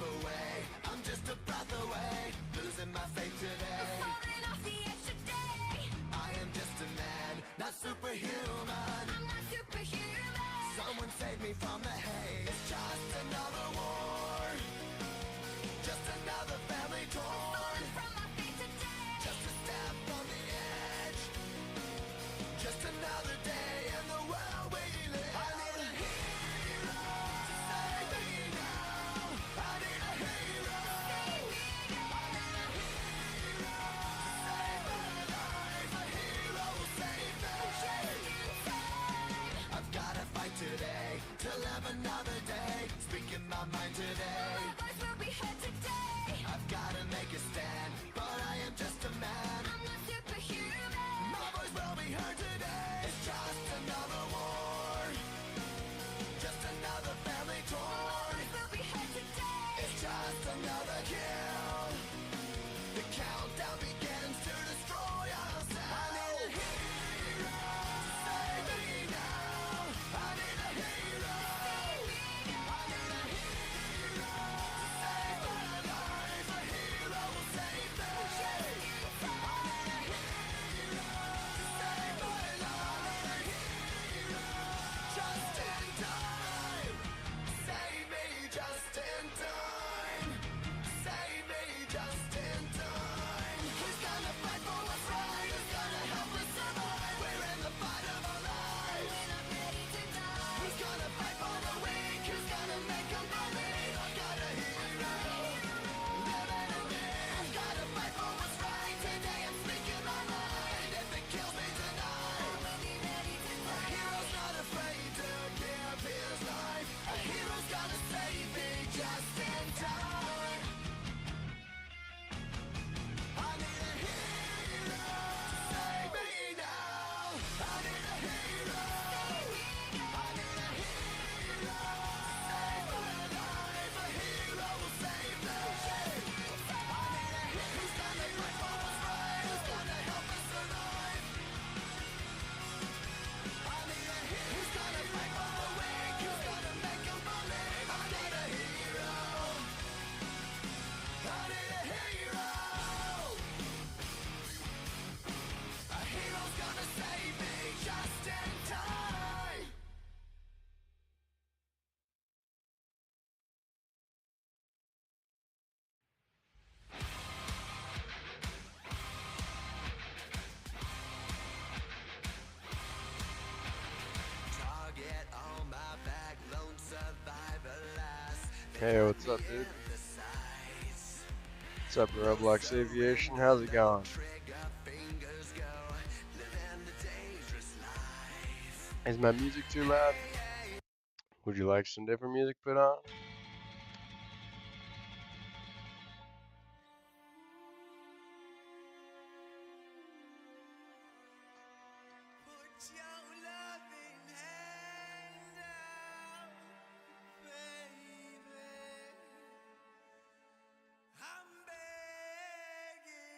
away. I'm just a breath away, losing my faith today. I'm falling off the edge today. I am just a man, not superhuman. I'm not superhuman. Someone save me from the hate. It's just another war, just another family torn from my feet today. Just a step on the edge, just another day in the world we live. I need a hero to save me now. I need a hero to save me now. I need a hero to save my life. A hero will save me. I've gotta fight today to live another day. Speaking my mind today. My voice will be heard today. I've gotta make a stand, but I am just a man. I'm not superhuman. My voice will be heard today. It's just another war, just another family torn. My voice will be heard today. It's just another kill. The countdown begins to destroy ourselves. I need a hero to save me now. I need a hero to save me now. I need a hero to save my life. A hero will save me. I need a hero to save my life. I need a hero just in time. Save me just in time. Save me just in time. Who's gonna fight for what's right? Who's gonna help us survive? We're in the fight of our lives. We're not ready to die. Who's gonna fight for the weak? Who's gonna make them believe? I've got a hero living in me. I've gotta fight for what's right. Today I'm speaking my mind. If it kills me tonight, I will be ready to die. A hero's not afraid to give his life. A hero's gonna save me just in time. I need a hero to save me now. I need a hero. I need a hero to save my life. A hero will save me. I need a hero who's gonna fight for what's right. Who's gonna help us survive. I need a hero who's gonna fight for the weak. Who's gonna make them believe. I need a hero. I need a hero. A hero's gonna save me just in time. Target on my back, lone survivor last. Hey, what's up, dude? The sights. What's up, Roblox Aviation? How's it going? Trigger fingers go, living the dangerous life. Is my music too loud? Would you like some different music put on? Put your loving hand out, baby. I'm begging.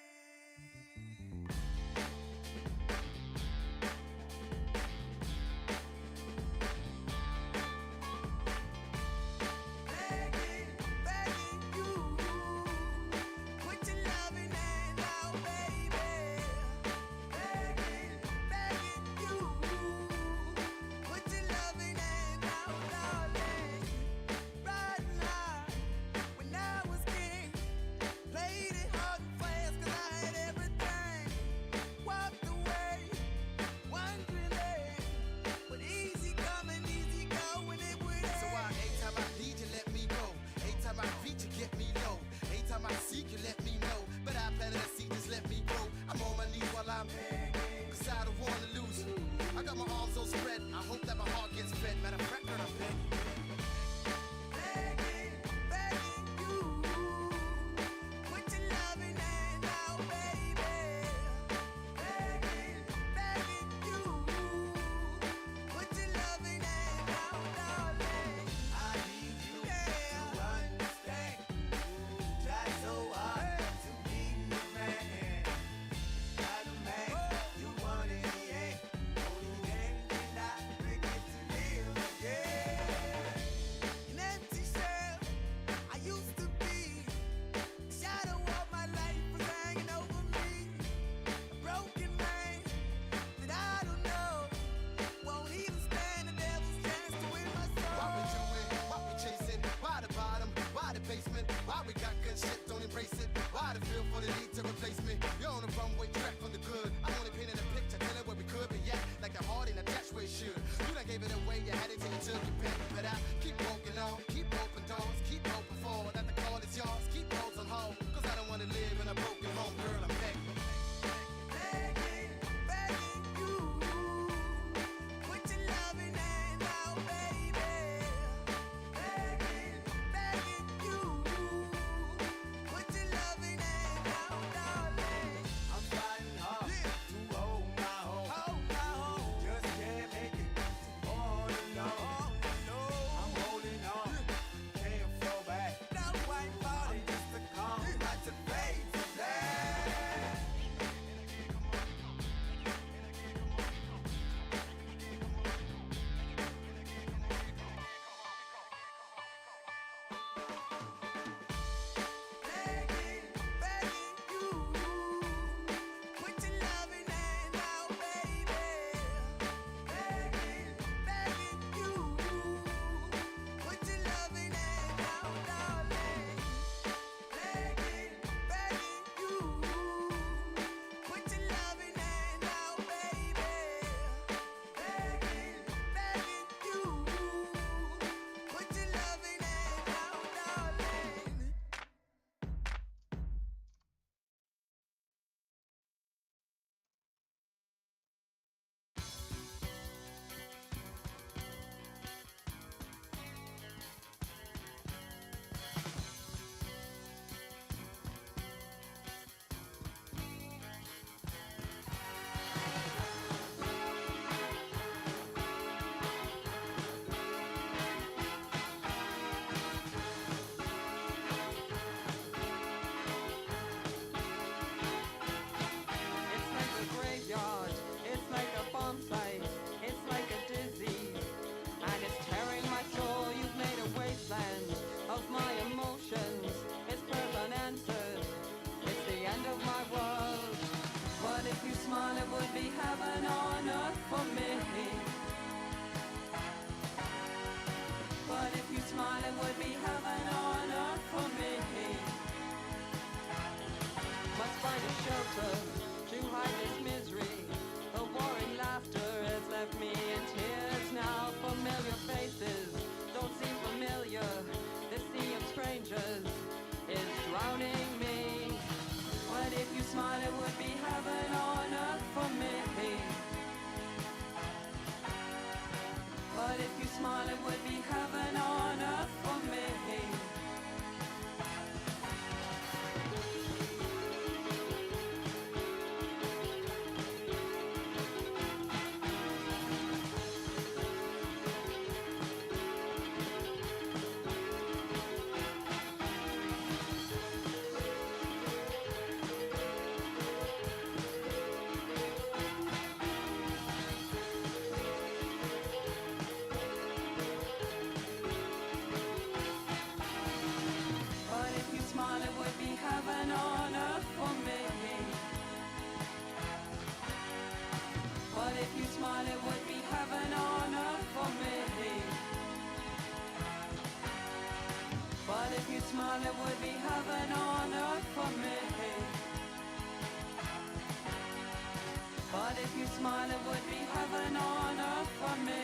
the basement. Why we got good shit, don't embrace it. Why the feel for the need to replace me? You're on the runway track from the good. I only painted a picture, tell it where we could be at. Like a heart in a dash where it should. You done gave it away, you had it till you took your pen. But I keep walking on, keep open doors, keep open for that the call is yours. Keep rolls on hold, cause I don't wanna live in a broken home, girl, I'm begging. Begging, begging you. Put your loving hand out, baby. Begging, begging you. Put your loving hand out, darling. I'm fighting hard to hold my home. Just can't make it all alone. I'm holding on, can't fall back. No white body, just a calm. Right to fade to black. Begging, begging you. Put your loving hand out, baby. Begging, begging you. Put your loving hand out, darling. Begging, begging you. Put your loving hand out, baby. Begging, begging you. Put your loving hand out, darling. It's like a graveyard, it's like a bomb site, it's like a disease, and it's tearing my soul. You've made a wasteland of my emotions. It's prayers unanswered, it's the end of my world. What if you smile, it would be heaven on earth for me. What if you smile, it would be heaven on earth for me. Must find a shelter to hide this misery. The warring laughter has left me in tears now. Familiar faces don't seem familiar. The sea of strangers is drowning me. What if you smile, it would be heaven on earth for me. What if you smile, it would be heaven on earth for me. What if you smile, it would be heaven on earth for me. What if you smile, it would be heaven on earth for me. What if you smile, it would be heaven on earth for me. What if you smile, it would be heaven on earth for me.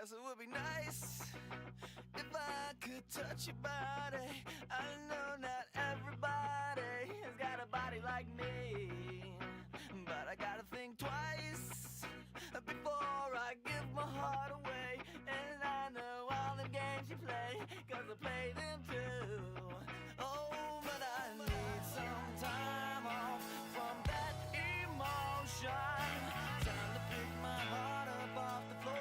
guess it would be nice if I could touch your body. I know not everybody has got a body like me, but I gotta think twice before I give my heart away. And I know all the games you play, 'cause I play them too. Oh, but I need some time off from that emotion. Time to pick my heart up off the floor.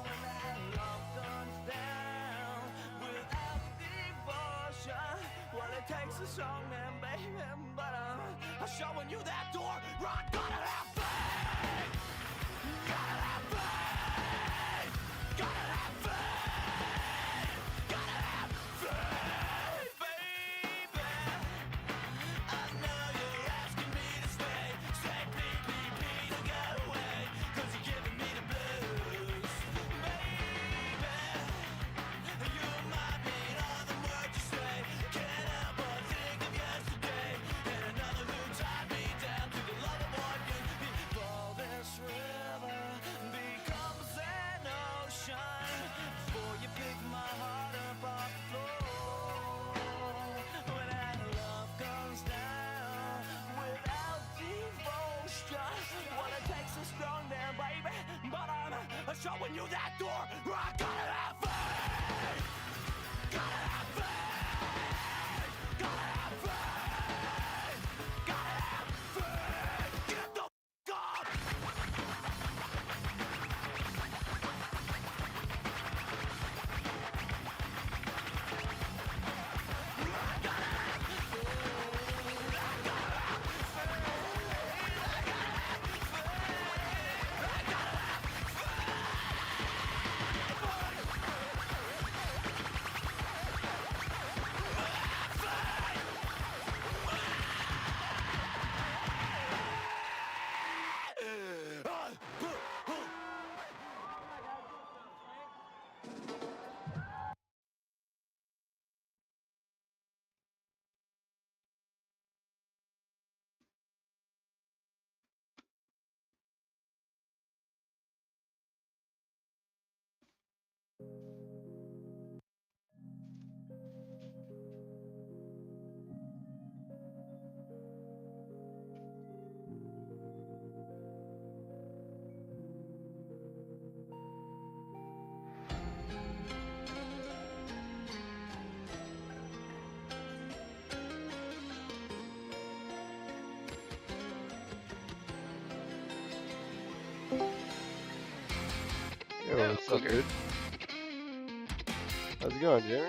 When that love comes down without devotion, well, it takes a strong man, baby, but I'm showing you that door. I gotta have faith. Gotta have faith. Gotta have faith. Gotta have faith, baby. I know you're asking me to stay. Say please, please, please don't get away, 'cause you're giving me the blues. Baby, you might mean all the words you say. Can't help but think of yesterday, and another who tied me down to the love of one you. Before this river becomes an ocean, before you pick my heart up off the floor. When that love comes down without devotion, well, it takes a strong man, baby, but I'm showing you that door. I gotta have faith. Gotta have faith. Gotta have faith. Gotta have faith. Get the f*** up. Yo, what's up, dude? How's it going, Jimmy?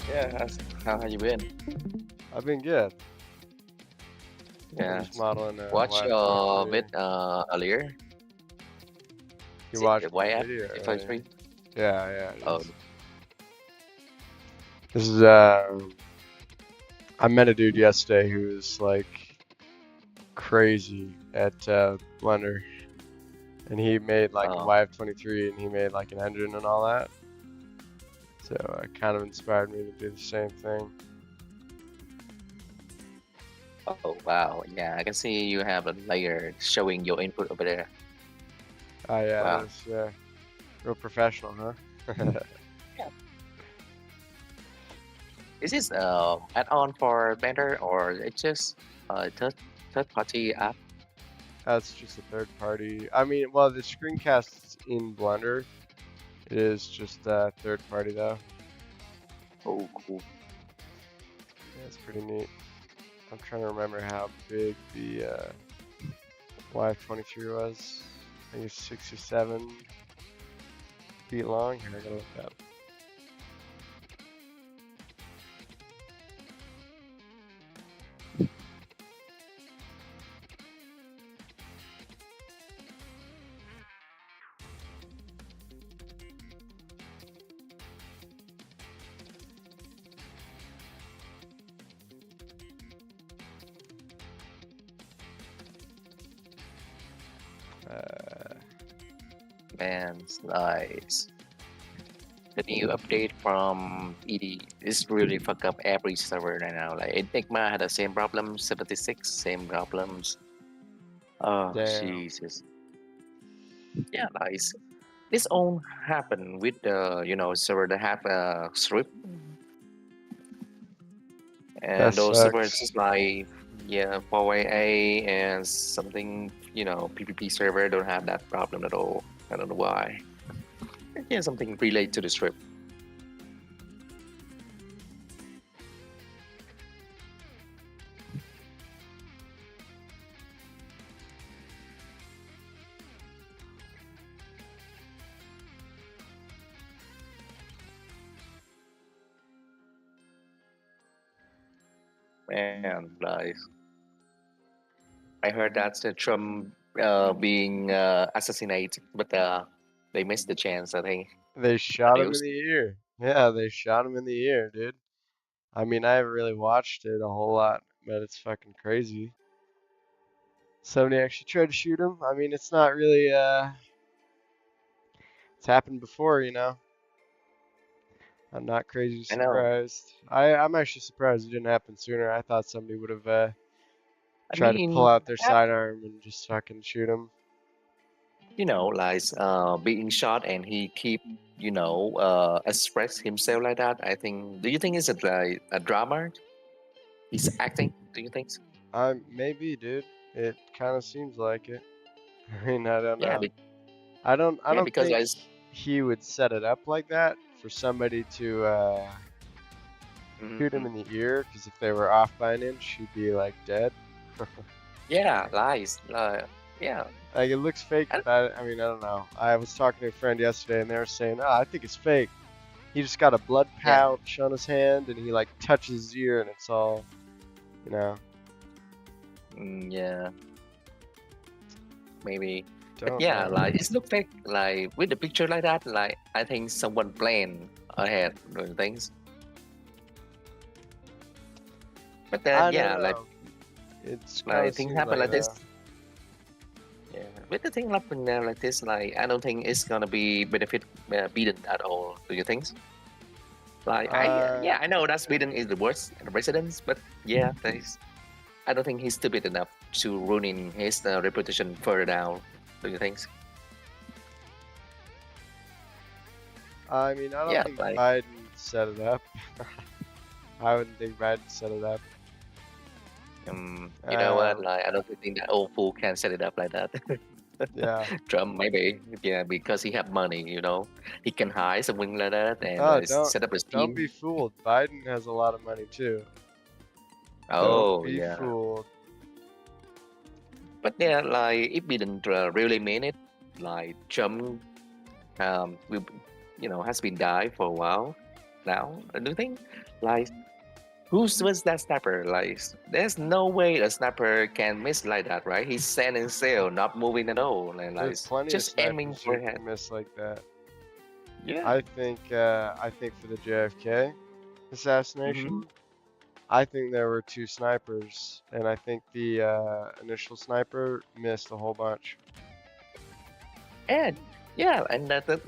Yeah, how have you been? I've been good. I'm Yeah, just modeling a watch your YF-23. vid earlier. You Is watched it my video earlier? YF-23? Yeah, yeah. It Oh, is. This is I met a dude yesterday who was like crazy at Blender, and he made like a oh, YF-23, and he made like an engine and all that. So it kind of inspired me to do the same thing. oh, wow. Yeah, I can see you have a layer showing your input over there. Oh yeah, Wow. it is. Yeah, real professional, huh? Is this add-on for Blender or it's just third party app? That's just a third party. I mean, well, the screencast's in Blender. It is just third party though. Oh, cool. Yeah, it's pretty neat. I'm trying to remember how big the YF-23 was. I think it's 67 feet long. Here, I gotta look that up. Man, it's nice. The new update from ED is really fuck up every server right now. Like Enigma had the same problem, 76, same problems. Oh, Damn. Jesus. Yeah, nice. This all happened with the server that have a script, That and those servers sucks. is like yeah 4AA and something PPP server don't have that problem at all. I don't know why. Yeah, something related to the script. And I heard that's the Trump being assassinated, but they missed the chance. I think They the shot him in news. the ear. Yeah, they shot him in the ear, dude. I mean, I haven't really watched it a whole lot, but it's fucking crazy. Somebody actually tried to shoot him. I mean, it's not really, it's happened before, you know? I'm not crazy I know. surprised. I'm actually surprised it didn't happen sooner. I thought somebody would have I tried to pull mean, out their sidearm and just fucking shoot him. like being shot and he keep express himself like that. I think. Do you think it's like a drama? He's acting. Do you think? Maybe, dude. It kind of seems like it. I mean, I don't Yeah, know. I don't because think like he would set it up like that for somebody to shoot him mhm. in the ear, because if they were off by an inch, he'd be like dead. Yeah, lies. Yeah, Like it looks fake, I, but I mean, I don't know. I was talking to a friend yesterday, and they were saying, "Oh, I think it's fake." He just got a blood yeah, pouch on his hand, and he like touches his ear, and it's all, you know. yeah, maybe. But Don't yeah, know. like it look fake. Like with the picture like that, like I think someone planned ahead doing things. But I don't yeah, know. It's kind like of things seems happen like like this. that. Yeah, with the thing happening now like this, like I don't think it's gonna be benefit Biden at all. Do you think? Like Uh, I know that Sweden is the worst residents, but yeah, I don't think he's stupid enough to ruining his reputation further down. Do you think? I mean, I don't Yeah, think like Biden set it up. I wouldn't think Biden set it up. you know what? Um, Like I don't think that old fool can set it up like that. yeah. Trump maybe, yeah, because he have money. He can hire something like that and Oh, set up a don't scheme. be fooled. Biden has a lot of money too. Don't Oh be yeah, fooled. but yeah, like if Biden really mean it, like Trump will, has been died for a while now. I do think, like, who was that sniper? Like, there's no way a sniper can miss like that, right? He's standing still, not moving at all, and like There's plenty of just aiming snipers for who a head. can miss like that. Yeah. I think for the JFK Hmm. assassination, I think there were two snipers, and I think the initial sniper missed a whole bunch. And yeah, and the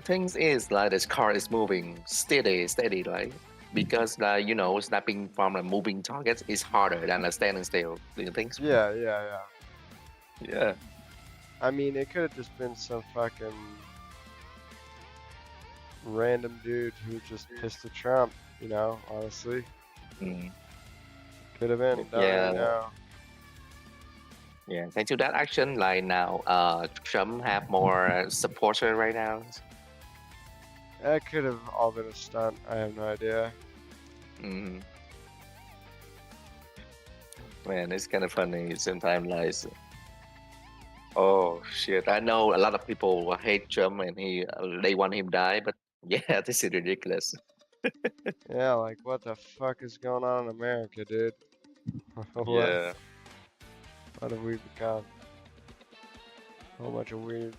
things is like this car is moving steady, like because snapping from a moving target is harder than a standing still. Do you think? Yeah, yeah, yeah. Yeah. I mean, it could have just been some fucking random dude who just pissed at Trump, honestly. Mm. Could have been, don't really Yeah. know. Yeah, thanks to that action, like now, Trump have more supporter right now. That could have all been a stunt. I have no idea. Mm. Man, it's kind of funny sometimes. Like, oh shit, I know a lot of people will hate Trump and they want him die, but yeah, this is ridiculous. Yeah, like what the fuck is going on in America, dude? what Yeah. what have we become? A whole bunch of weird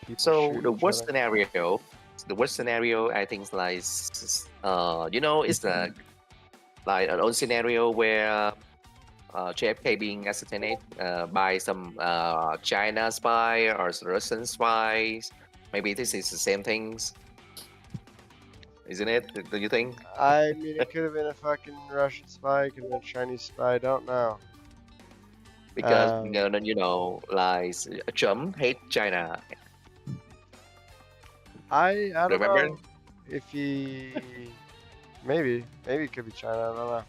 people So shooting each other. the worst scenario, I think, is like, it's like an old scenario where JFK being assassinated by some China spy or Russian spies. Maybe this is the same things, isn't it? Do you think? I mean, it could have been a fucking Russian spy, it could have been a Chinese spy, I don't know. because Um, like Trump hate China. I don't Remember? know if he maybe it could be China. I don't know.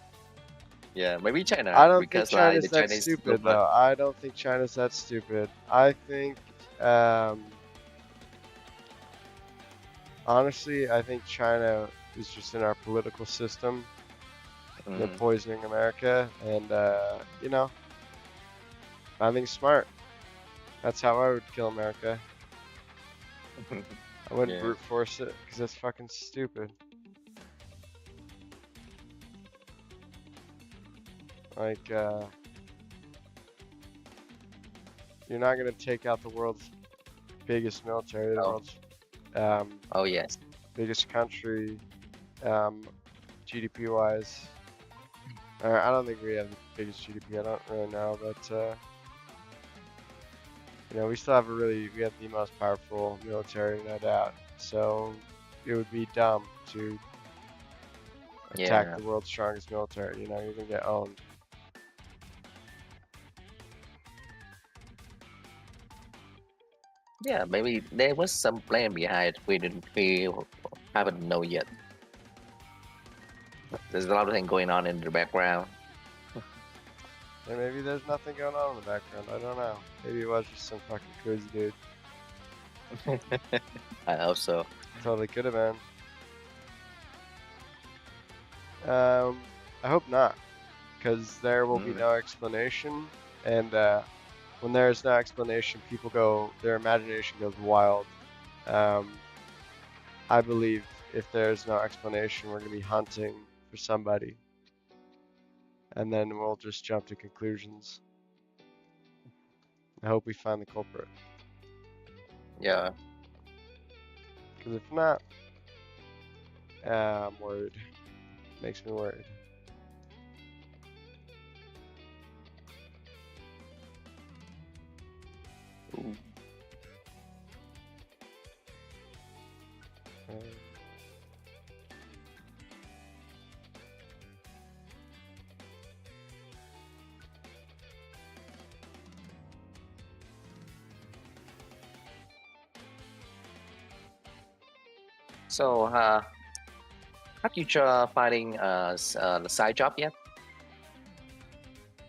Yeah, maybe I China don't think because like China's the that Chinese stupid government. though. I don't think China's that stupid. I think honestly, I think China is just in our political system. They're Mm. poisoning America, and I think it's smart. That's how I would kill America. I wouldn't Yeah, brute force it because that's fucking stupid. Like, you're not gonna take out the world's biggest military, the oh, world's um, oh yes. biggest country, GDP wise. I don't think we have the biggest GDP. I don't really know, but we still have we have the most powerful military, no doubt. So it would be dumb to attack Yeah, the world's strongest military. You're gonna get owned. yeah. Maybe there was some plan behind. We haven't know yet. There's a lot of things going on in the background. And maybe there's nothing going on in the background. I don't know. Maybe it was just some fucking crazy dude. I hope so. Totally could have been. I hope not, because there will be Mm. no explanation, and when there is no explanation, their imagination goes wild. Um, I believe if there's no explanation, we're gonna be hunting for somebody, and then we'll just jump to conclusions. I hope we find the culprit, Yeah. because if not, I'm worried. Makes me worried. Ooh. Um, So, have you tried finding the side job yet?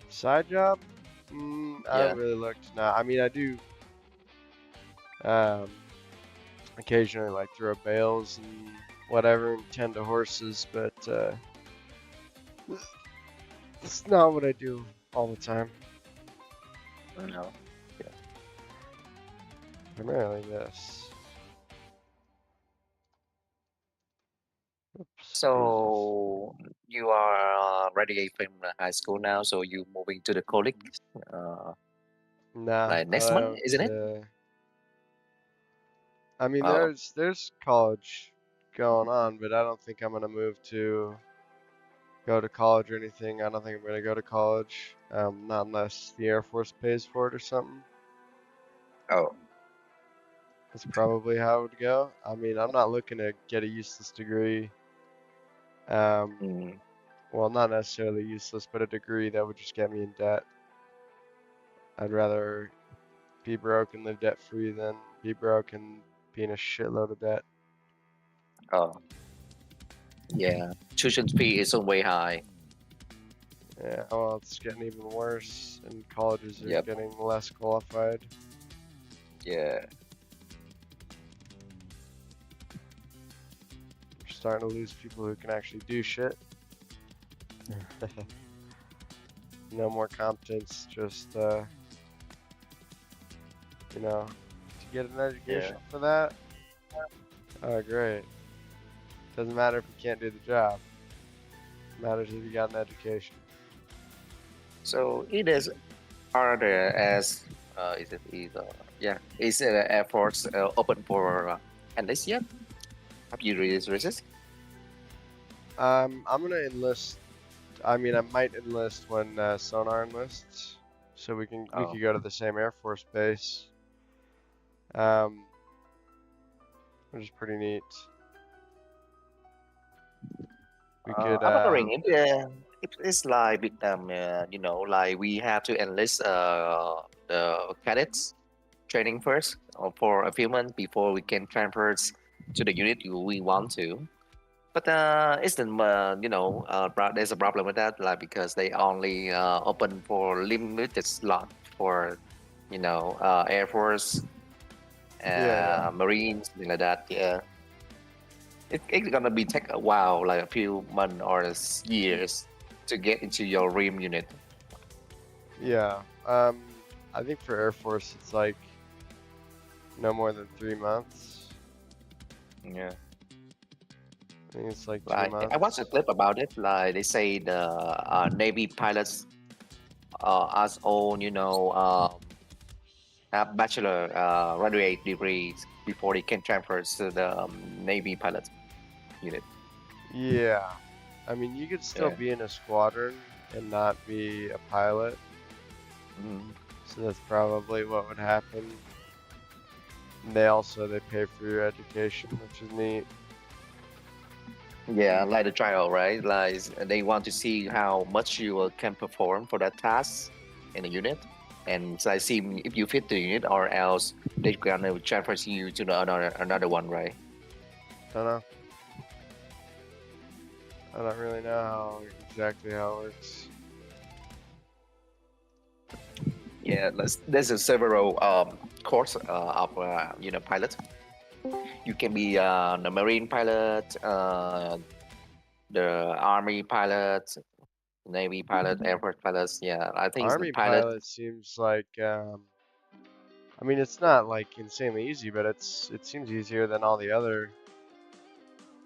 Side job? I Yeah. haven't really looked. No, I mean I do um, occasionally like throw bales and whatever and tend to horses, but it's not what I do all the time. No. Primarily this. Oops, daisies. So you are ready from the high school now, so you moving to the college, uh, Nah, like I next month, don't. isn't it? I mean, Oh, there's college going on, but I don't think I'm gonna move to go to college or anything. I don't think I'm gonna go to college, not unless the Air Force pays for it or something. oh, That's probably how it would go. I mean, I'm not looking to get a useless degree. Um, mm, well, not necessarily useless, but a degree that would just get me in debt. I'd rather be broke and live debt free than be broke and be in a shitload of debt. oh, yeah. Tuition fee is way high. Yeah, well, it's getting even worse, and colleges are Yep. getting less qualified. Yeah. We're starting to lose people who can actually do shit. No more competence, just, to get an Yeah. education for that. Oh, great. Doesn't matter if you can't do the job. It matters if you got an education. So it is are there as is it either yeah is the Air Force open for enlist yet? Have you resist? I'm gonna enlist. I mean, I might enlist when Sonar enlists, so we Oh, could go to the same Air Force base, um, which is pretty neat. We could. I'm wondering it's like with you know, like we have to enlist the cadets training first for a few months before we can transfer to the unit we want to. But it's the you know, there's a problem with that, like because they only open for limited slot for, you know, Air Force, Yeah, Marines, something like that. Yeah, it's gonna be take a while, like a few months or years, to get into your REAM unit. yeah. I think for Air Force it's like no more than 3 months. Yeah, I think it's like two like I watched a months. clip about it. Like they say the Navy pilots as own, you know, have bachelor graduate degrees before they can transfer to the Navy pilot unit. Yeah. I mean, you could still Yeah. be in a squadron and not be a pilot, Mhm. so that's probably what would happen. And they pay for your education, which is neat. Yeah, like the trial, right? Like they want to see how much you can perform for that task in the unit, and so I see if you fit the unit, or else they're gonna transfer you to the another one, right? Don't know. I don't really know exactly how it works. Yeah, there's a several course of you know, pilot. You can be the marine pilot, the army pilot, navy pilot, air force pilots. Yeah, I think the Army pilot. pilot seems like, I mean, it's not like insanely easy, but it seems easier than all the other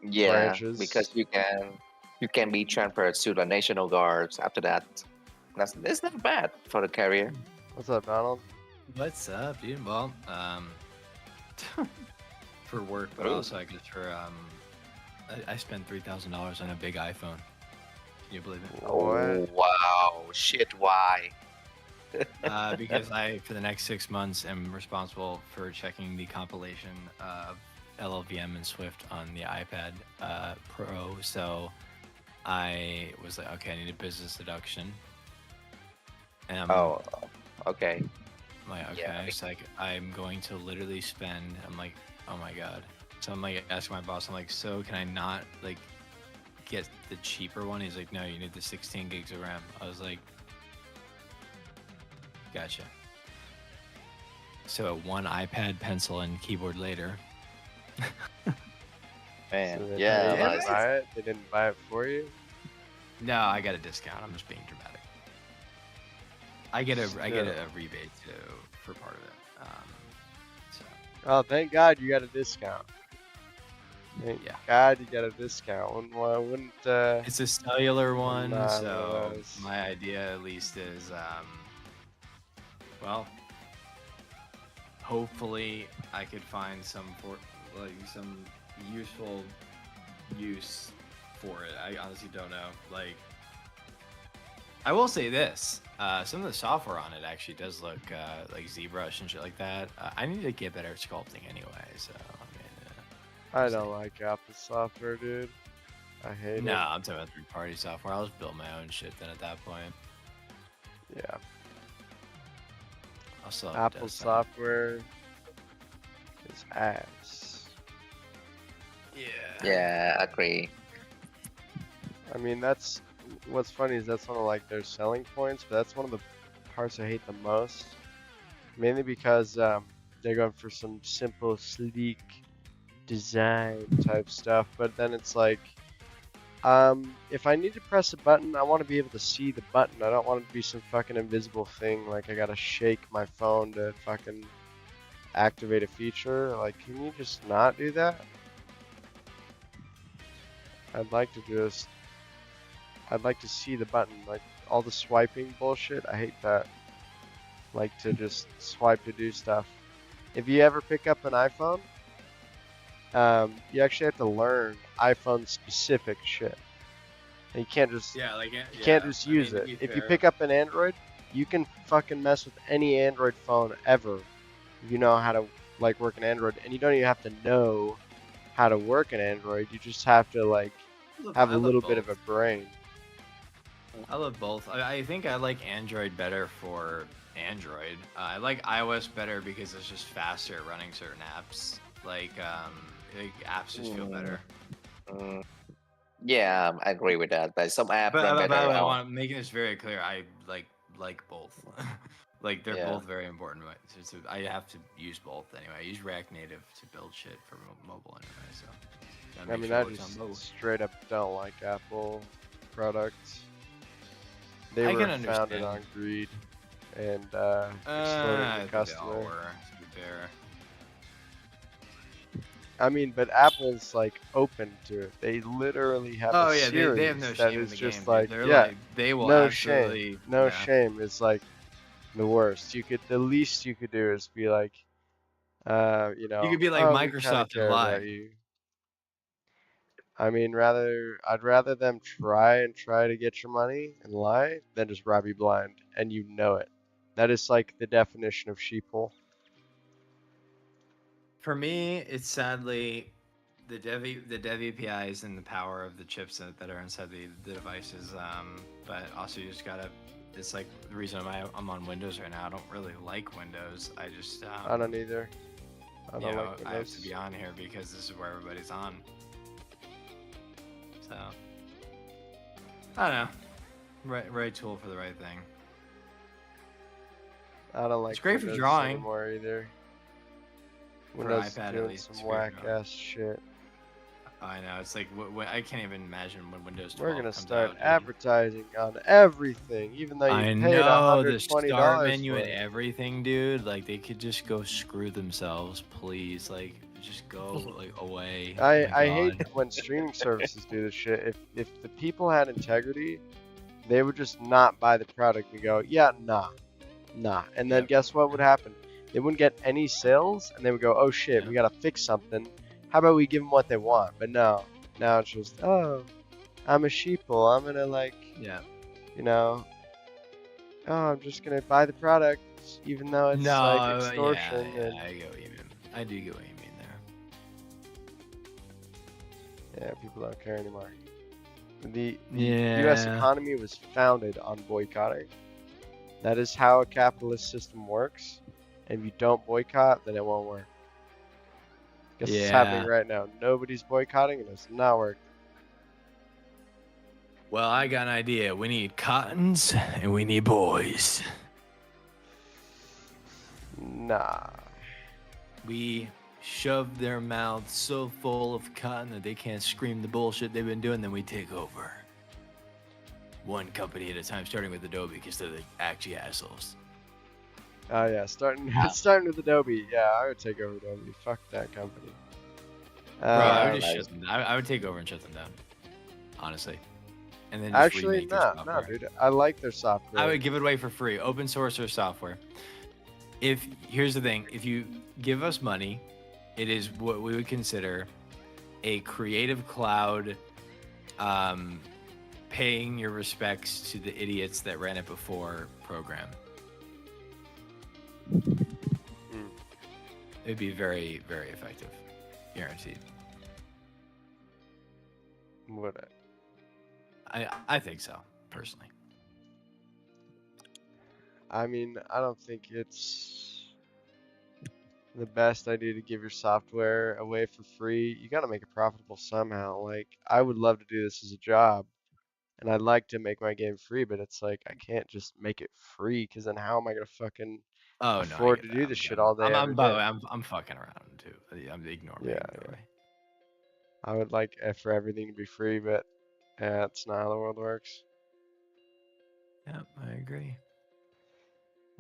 Yeah, because branches. you can be transferred to the national guards after that. That's not bad for the career. What's up, Donald? What's up, dude? Well, for work, but Ooh. also I guess for I spent $3,000 on a big iPhone. Can you believe it? What? Oh wow, shit! Why? Because I, for the next 6 months, am responsible for checking the compilation of LLVM and Swift on the iPad Pro. So I was like, okay, I need a business deduction. And Oh, okay. I'm like, Yeah, okay, so like I'm going to literally spend. I'm like, oh my god. So I'm like asking my boss. I'm like, so can I not like get the cheaper one? He's like, no, you need the 16 gigs of RAM. I was like, gotcha. So one iPad, pencil, and keyboard later. man. So they Yeah, didn't like buy it? They didn't buy it for you? No, I got a discount. I'm just being dramatic. I get a Still. rebate too for part of it. So Oh, thank God you got a discount. Thank yeah, God you got a discount. Wouldn't it's a cellular one. not one of So those. my idea at least is, well, hopefully I could find some useful use for it. I honestly don't know. Like, I will say this: some of the software on it actually does look like ZBrush and shit like that. I need to get better at sculpting anyway. So I mean, I we'll don't see. like Apple software, dude. I hate No, it. I'm talking about third-party software. I'll just build my own shit then at that point. Yeah. I'll still have a Apple desktop. software is ass. Yeah. yeah, agree. I mean, that's what's funny is that's one of like their selling points, but that's one of the parts I hate the most. Mainly because they're going for some simple, sleek design type stuff, but then it's like, if I need to press a button, I want to be able to see the button. I don't want it to be some fucking invisible thing, like I gotta shake my phone to fucking activate a feature. Like, can you just not do that? I'd like to just, I'd like to see the button. Like, all the swiping bullshit, I hate that. Like to just swipe to do stuff. If you ever pick up an iPhone, you actually have to learn iPhone specific shit. And you can't just Yeah, like you can't just use it. If you pick up an Android, you can fucking mess with any Android phone ever. You know how to like work an Android, and you don't even have to know how to work an Android. You just have to like have a little bit of a brain. I love both. I think I like Android better for Android. I like iOS better because it's just faster at running certain apps. Like apps just feel better. Mm, yeah, I agree with that. But some app But run by the better way, I on. want making this very clear. I like both. Like they're Yeah. both very important. So I have to use both anyway. I use React Native to build shit for mobile anyway. So gotta I make mean, sure it I works on just both. straight up don't like Apple products. They I were can founded understand. on greed and exploiting I the think they all customer. were, to be fair. I mean, but Apple's like open to it. They literally have Oh a yeah, they have no series that shame in is the just game, dude. like, They're yeah, like they will no shame, absolutely no yeah. shame. It's like the worst. The least you could do is be like, you know, You could be like oh, we kind of Microsoft and care about lie. you. I mean, I'd rather them try to get your money and lie than just rob you blind, and you know it. That is like the definition of sheeple. For me, it's sadly the dev APIs and the power of the chips that are inside the devices. But also you just gotta. It's like the reason I'm on Windows right now. I don't really like Windows. I just I don't either. I you don't know, like Windows. I have to be on here because this is where everybody's on. So I don't know. Right tool for the right thing. I don't like It's great for Windows drawing. anymore either. For Windows is iPad, at doing least, some it's great whack for drawing. ass shit. I know. It's like I can't even imagine when Windows 12 We're gonna comes start out, dude. advertising on everything, even though you I paid know the $120 start menu for and it. everything, dude. Like they could just go screw themselves, please. Like just go like away. Oh my I hate God. when streaming services do this shit. If the people had integrity, they would just not buy the product and go, yeah, nah. And then Yep. guess what would happen? They wouldn't get any sales, and they would go, oh shit, we Yeah. gotta fix something. How about we give them what they want? But no, now it's just, oh, I'm a sheeple. I'm gonna like, Yeah. you know, oh, I'm just gonna buy the product, even though it's like No. extortion. Yeah. And I get what you mean. I do get what you mean there. yeah, people don't care anymore. The Yeah. U.S. economy was founded on boycotting. That is how a capitalist system works. And if you don't boycott, then it won't work. Guess it's happening Yeah. right now. Nobody's boycotting, and it's not working. Well, I got an idea. We need cottons and we need boys. Nah. We shove their mouths so full of cotton that they can't scream the bullshit they've been doing, then we take over. One company at a time, starting with Adobe, because they're the actually assholes. Oh yeah, starting with Adobe. Yeah, I would take over Adobe. Fuck that company. Bro, I would nice. just shut them down. I would take over and shut them down. Honestly. And then just Actually, remake their nah, software. dude. I like their software. I would give it away for free, open source or software. Here's the thing, if you give us money, it is what we would consider a Creative Cloud paying your respects to the idiots that ran it before program. It'd be very, very effective. Guaranteed. Would it? I think so, personally. I mean, I don't think it's the best idea to give your software away for free. You gotta make it profitable somehow. Like, I would love to do this as a job, and I'd like to make my game free, but it's like I can't just make it free, because then how am I gonna fucking Oh no, I afford get to that. do this shit all day, every by the day? way, I'm fucking around too. I'm ignoring me. Yeah, Ignore me. I would like for everything to be free, but yeah, it's not how the world works. Yep, I agree.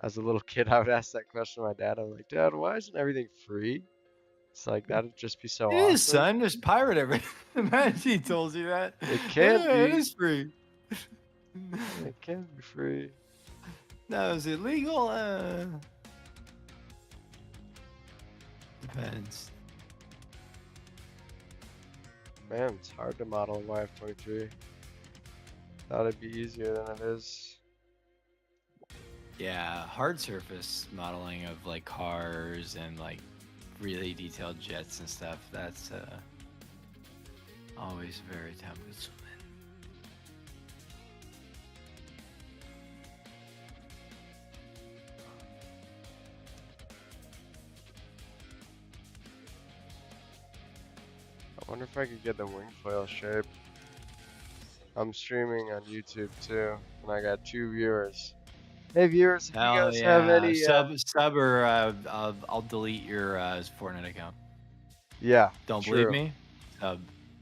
As a little kid, I would ask that question to my dad. I'm like, Dad, why isn't everything free? It's like, that'd just be so It is, awesome. son. Just pirate everything. Imagine he told you that. It can't Yeah, It be. is free. It can't be free. No, is it legal? Depends. Man, it's hard to model in YF-23. Thought it'd be easier than it is. Yeah, hard surface modeling of like cars and like really detailed jets and stuff. That's always very time consuming. wonder if I could get the wing foil shape. I'm streaming on YouTube too, and I got 2 viewers. Hey viewers, if you Hell guys have yeah. any Sub or I'll delete your Fortnite account. yeah, Don't true. believe me? Sub,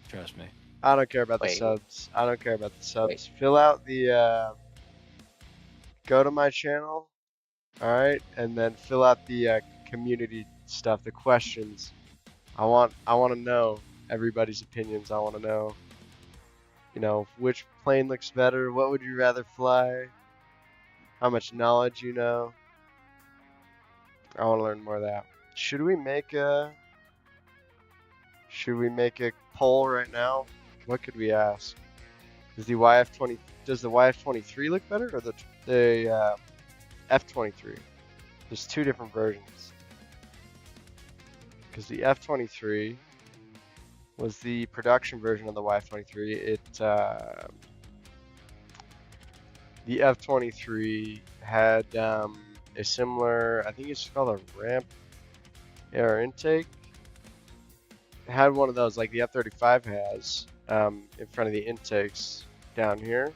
trust me. I don't care about the Wait. subs. I don't care about the subs. Fill out the go to my channel, all right, and then fill out the community stuff, the questions. I want to know everybody's opinions. I want to know, you know, which plane looks better. What would you rather fly? How much knowledge you know. I want to learn more of that. Should we make a poll right now? What could we ask? Does the YF-23 look better or the F-23? There's 2 different versions. Because the F-23 was the production version of the YF-23. The F-23 had a similar, I think it's called a ramp air intake. It had one of those like the F-35 has in front of the intakes down here,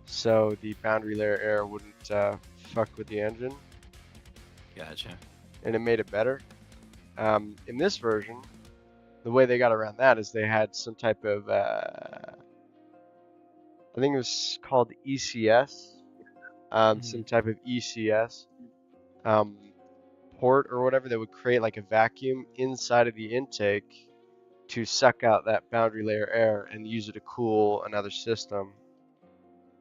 so the boundary layer air wouldn't fuck with the engine. Gotcha. And it made it better. In this version, the way they got around that is they had some type of, I think it was called ECS, some type of ECS port or whatever that would create like a vacuum inside of the intake to suck out that boundary layer air and use it to cool another system.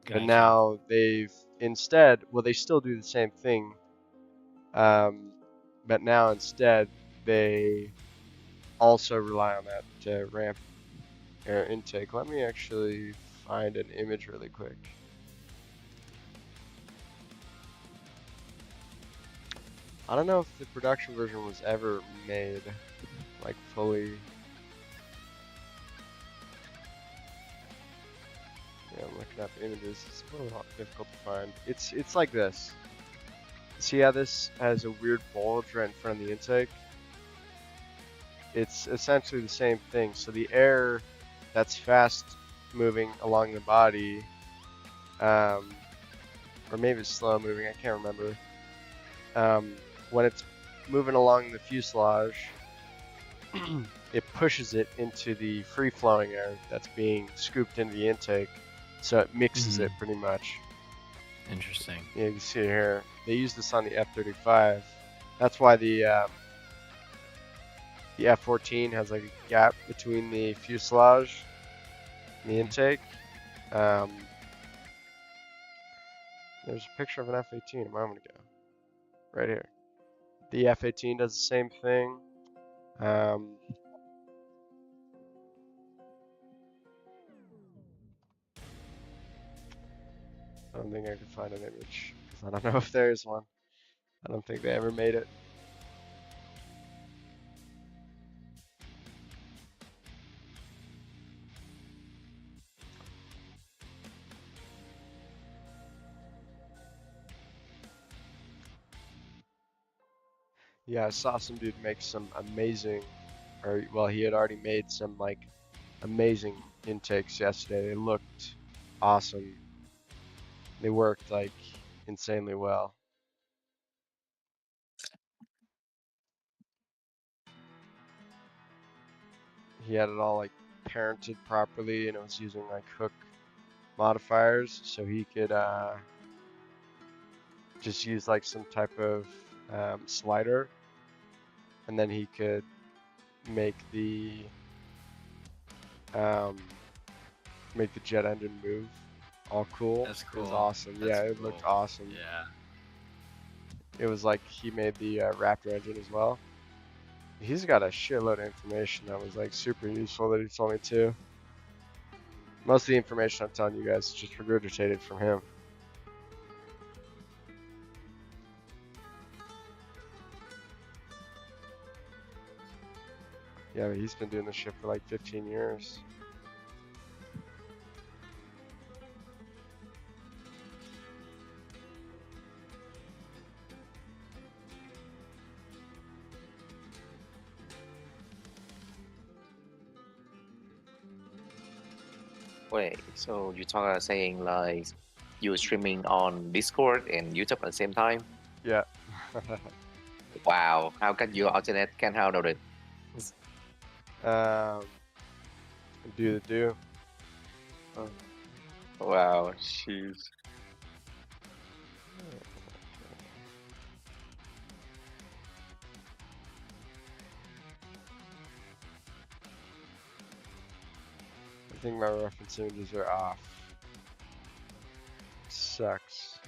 Gotcha. But now they've instead, well, they still do the same thing, but now instead they also rely on that ramp air intake. Let me actually find an image really quick. I don't know if the production version was ever made like fully. Yeah, I'm looking up images. It's a little difficult to find. It's like this. See how this has a weird bulge right in front of the intake? It's essentially the same thing. So the air that's fast moving along the body, or maybe it's slow moving, I can't remember. When it's moving along the fuselage, it pushes it into the free-flowing air that's being scooped into the intake, so it mixes it pretty much. Interesting. Yeah, you can see it here. They use this on the F-35. That's why the F-14 has like a gap between the fuselage and the intake. There's a picture of an F-18 a moment ago, right here. The F-18 does the same thing. I don't think I could find an image because I don't know if there's one. I don't think they ever made it. Yeah, I saw some dude make some amazing, or well, he had already made some like amazing intakes yesterday. They looked awesome. They worked like insanely well. He had it all like parented properly, and it was using like hook modifiers, so he could just use like some type of slider, and then he could make the jet engine move all cool. That's It cool. was awesome. That's yeah, it cool. looked awesome. Yeah. It was like he made the Raptor engine as well. He's got a shitload of information that was like super useful that he told me too. Most of the information I'm telling you guys is just regurgitated from him. Yeah, but he's been doing this shit for like 15 years. Wait, so you talk saying like you streaming on Discord and YouTube at the same time? Yeah. Wow, how can your internet can handle it? um, do the do. Wow, jeez. I think my reference images are off. Sucks.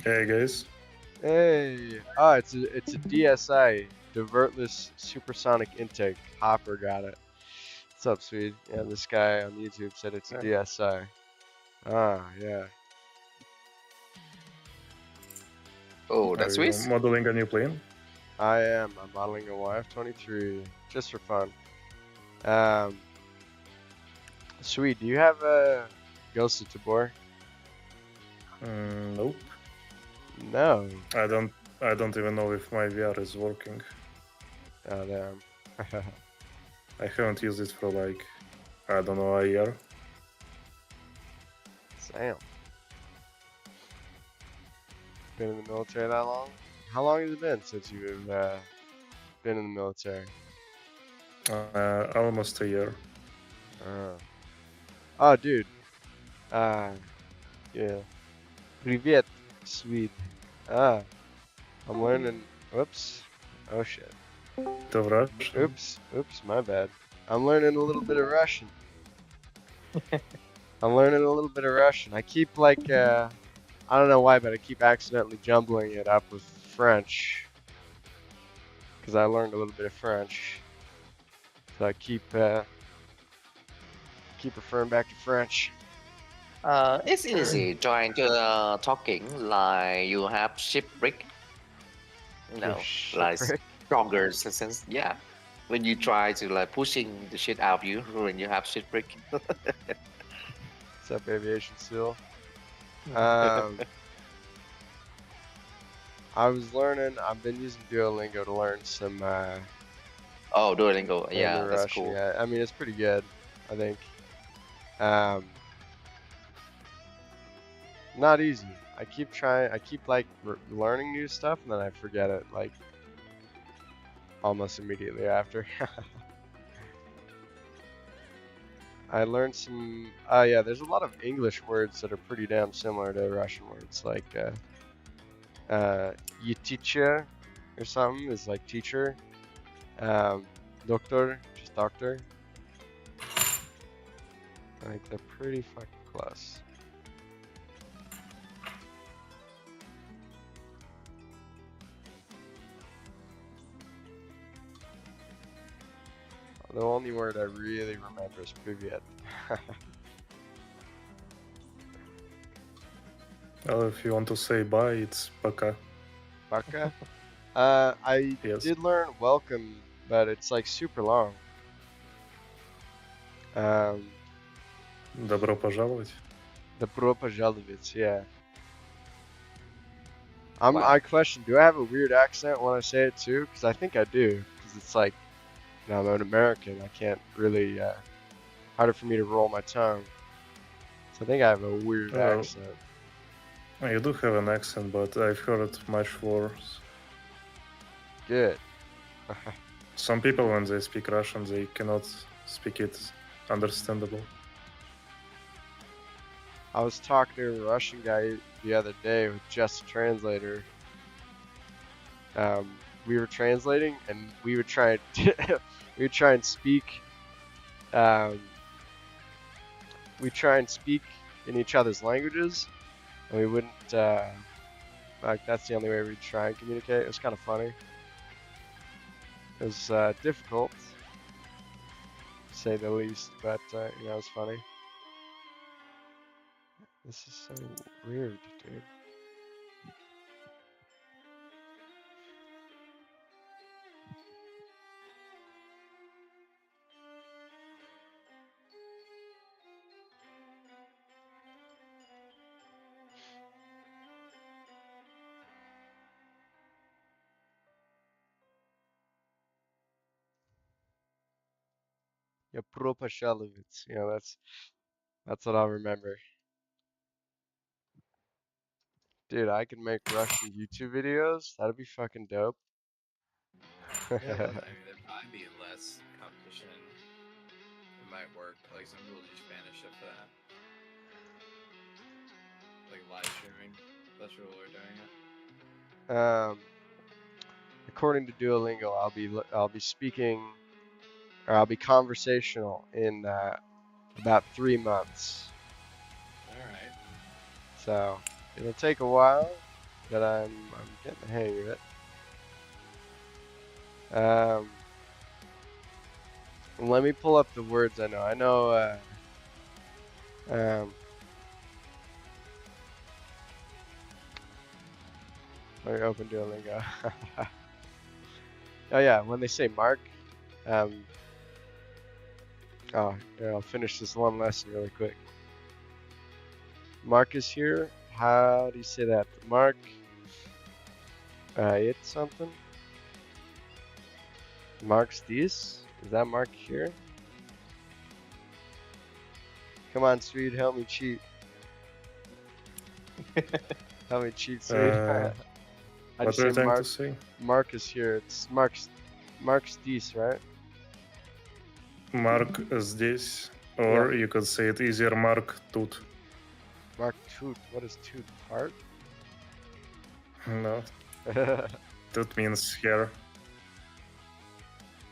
Hey guys, Hey, it's a DSI, divertless supersonic intake. Hopper got it. What's up, Swede? Yeah, this guy on YouTube said it's a DSI. Ah, yeah. Oh, are that's you Swiss? modeling a new plane? I am. I'm modeling a YF-23 just for fun. Um, Swede, do you have a Ghost of Tabor? Nope. No. I don't even know if my VR is working. Oh, damn. I haven't used it for like, I don't know, a year. Damn. Been in the military that long? How long has it been since you've been in the military? Almost a year. Oh, dude. Yeah. Привет, Swede. I'm learning. Whoops. Oh shit. The Russian. Oops, my bad. I'm learning a little bit of Russian. I'm learning a little bit of Russian. I keep like, I don't know why, but I keep accidentally jumbling it up with French. Because I learned a little bit of French. So I keep referring back to French. It's easy trying to talking like you have shipwreck. No, like Shipwreck. stronger sense. Yeah, when you try to like pushing the shit out of you when you have shipwreck. What's up, Aviation Seal? I was learning. I've been using Duolingo to learn some Oh, Duolingo. new Yeah, that's Russian. cool. Yeah, I mean it's pretty good. I think. Um, not easy. I keep trying. I keep like learning new stuff, and then I forget it like almost immediately after. I learned some. Yeah, there's a lot of English words that are pretty damn similar to Russian words, like teacher or something is like teacher. Doctor, just doctor. Like they're pretty fucking close. The only word I really remember is Privyet. Well, if you want to say bye, it's пока. Baka? I Yes. did learn welcome, but it's like super long. Добро пожаловать. Добро пожаловать, yeah. Wow. I question, do I have a weird accent when I say it too? Because I think I do. Because it's like, you know, I'm an American. I can't really, harder for me to roll my tongue. So I think I have a weird Oh. accent. You do have an accent, but I've heard much worse. Good. Some people, when they speak Russian, they cannot speak it understandable. I was talking to a Russian guy the other day with just a translator. We were translating, and we would try and speak. We try and speak in each other's languages, and we wouldn't. Like that's the only way we'd try and communicate. It was kind of funny. It was difficult, to say the least, but you know, it was funny. This is so weird, dude. Yeah, Propashalovitz. You know, that's what I'll remember. Dude, I could make Russian YouTube videos. That'd be fucking dope. Yeah, I mean, there'd probably be less competition. It might work. Like some people do Spanish stuff for that. Like live streaming. That's people are doing it. According to Duolingo, I'll be speaking, or I'll be conversational in about 3 months. Alright. So it'll take a while, but I'm getting the hang of it. Let me pull up the words I know. Let me open Duolingo. Oh yeah, when they say mark, oh, yeah, I'll finish this one lesson really quick. Mark is here. How do you say that? Mark, it's something. Mark's this? Is that Mark here? Come on, Swede, help me cheat. Help me cheat, Swede. I What just are say you trying Mark. to say? Mark is here. It's Mark's this, right? Mark здесь. Or you could say it easier, Mark тут. Mark toot. What is toot? Part? No, тут means here.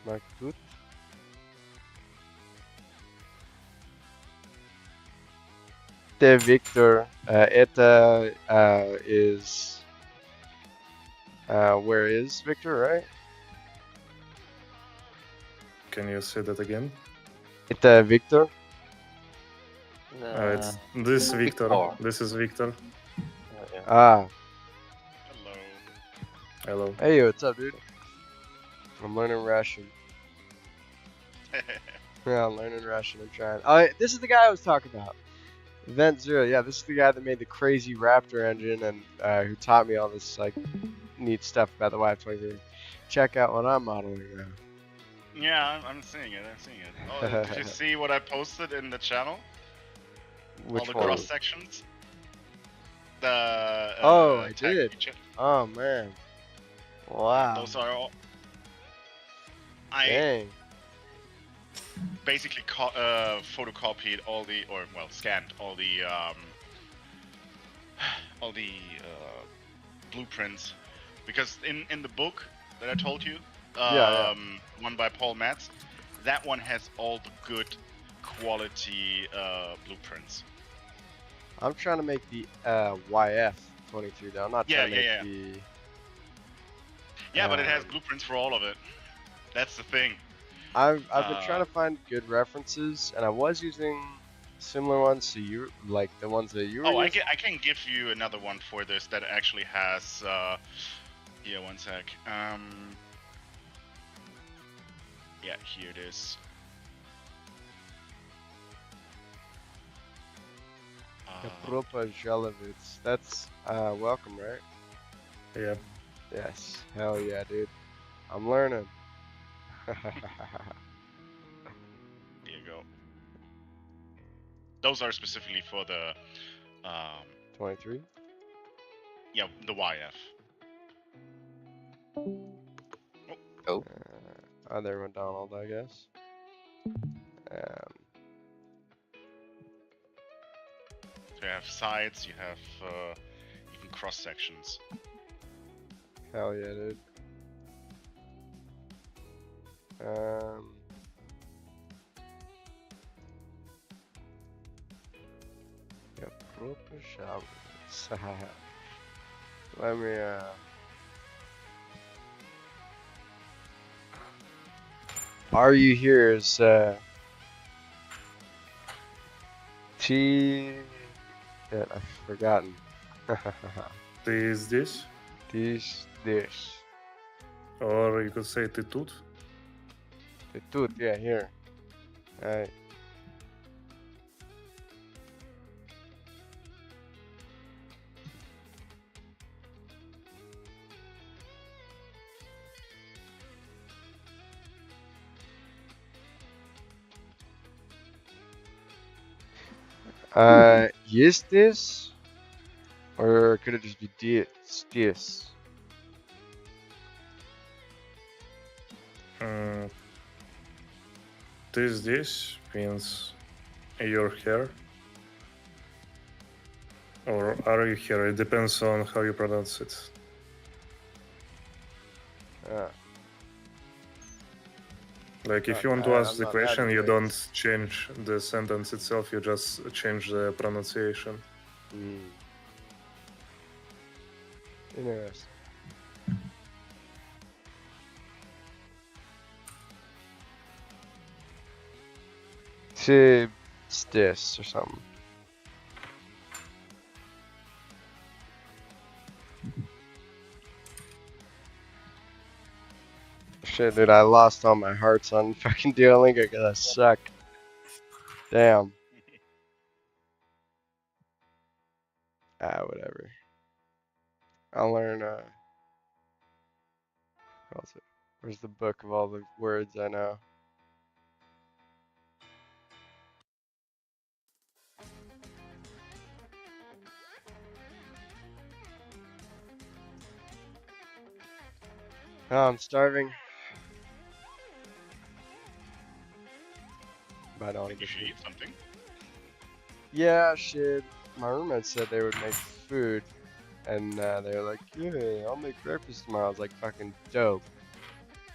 Mark toot. The Victor. Это is. Where is Victor, right? Can you say that again? Это Victor. It's this Victor. Victor. This is Victor. Yeah. Ah. Hello. Hello. Hey, what's up, dude? I'm learning Russian. Yeah, I'm learning Russian. I'm trying. Oh, this is the guy I was talking about. Event Zero. Yeah, this is the guy that made the crazy Raptor engine and who taught me all this like neat stuff about the YF-23. Check out what I'm modeling now. Yeah, I'm seeing it. I'm seeing it. Oh, did you see what I posted in the channel? Which All the one? cross sections. The Oh, I tag did. feature. Oh man. Wow. Those are all. I Dang. basically photocopied all the, or well, scanned all the blueprints, because in the book that I told you, Yeah. one by Paul Matz, that one has all the good quality blueprints. I'm trying to make the YF-23 though. I'm not trying to make Yeah. the. Yeah, but it has blueprints for all of it. That's the thing. I've been trying to find good references, and I was using similar ones to you, like the ones that you were Oh, using. I can give you another one for this that actually has. Yeah, one sec. Yeah, here it is. Propashalovitz. That's welcome, right? Yeah. Yes. Hell yeah, dude. I'm learning. There you go. Those are specifically for the 23. yeah, the YF. Oh. Other McDonald, I guess. So you have sides, you have even cross sections. Hell yeah, dude. Yeah, Propashalovitz. Let me Are you here is T that I've forgotten. Ты здесь? This. Or you could say ты тут? The tooth, yeah, here. Alright. Yistis? Or could it just be Dis? Mm, this means your hair. Or are you here? It depends on how you pronounce it. Like, if you want to ask I'm the not that question, you advanced. don't change the sentence itself, you just change the pronunciation. Interesting. Dis or something. Shit, dude, I lost all my hearts on fucking Duolingo because I suck. Damn. Whatever. I'll learn, where's the book of all the words I know? Oh, I'm starving. But I don't want to You get should food. eat something. Yeah, shit. My roommate said they would make food. And they were like, yeah, I'll make breakfast tomorrow. I was like, fucking dope.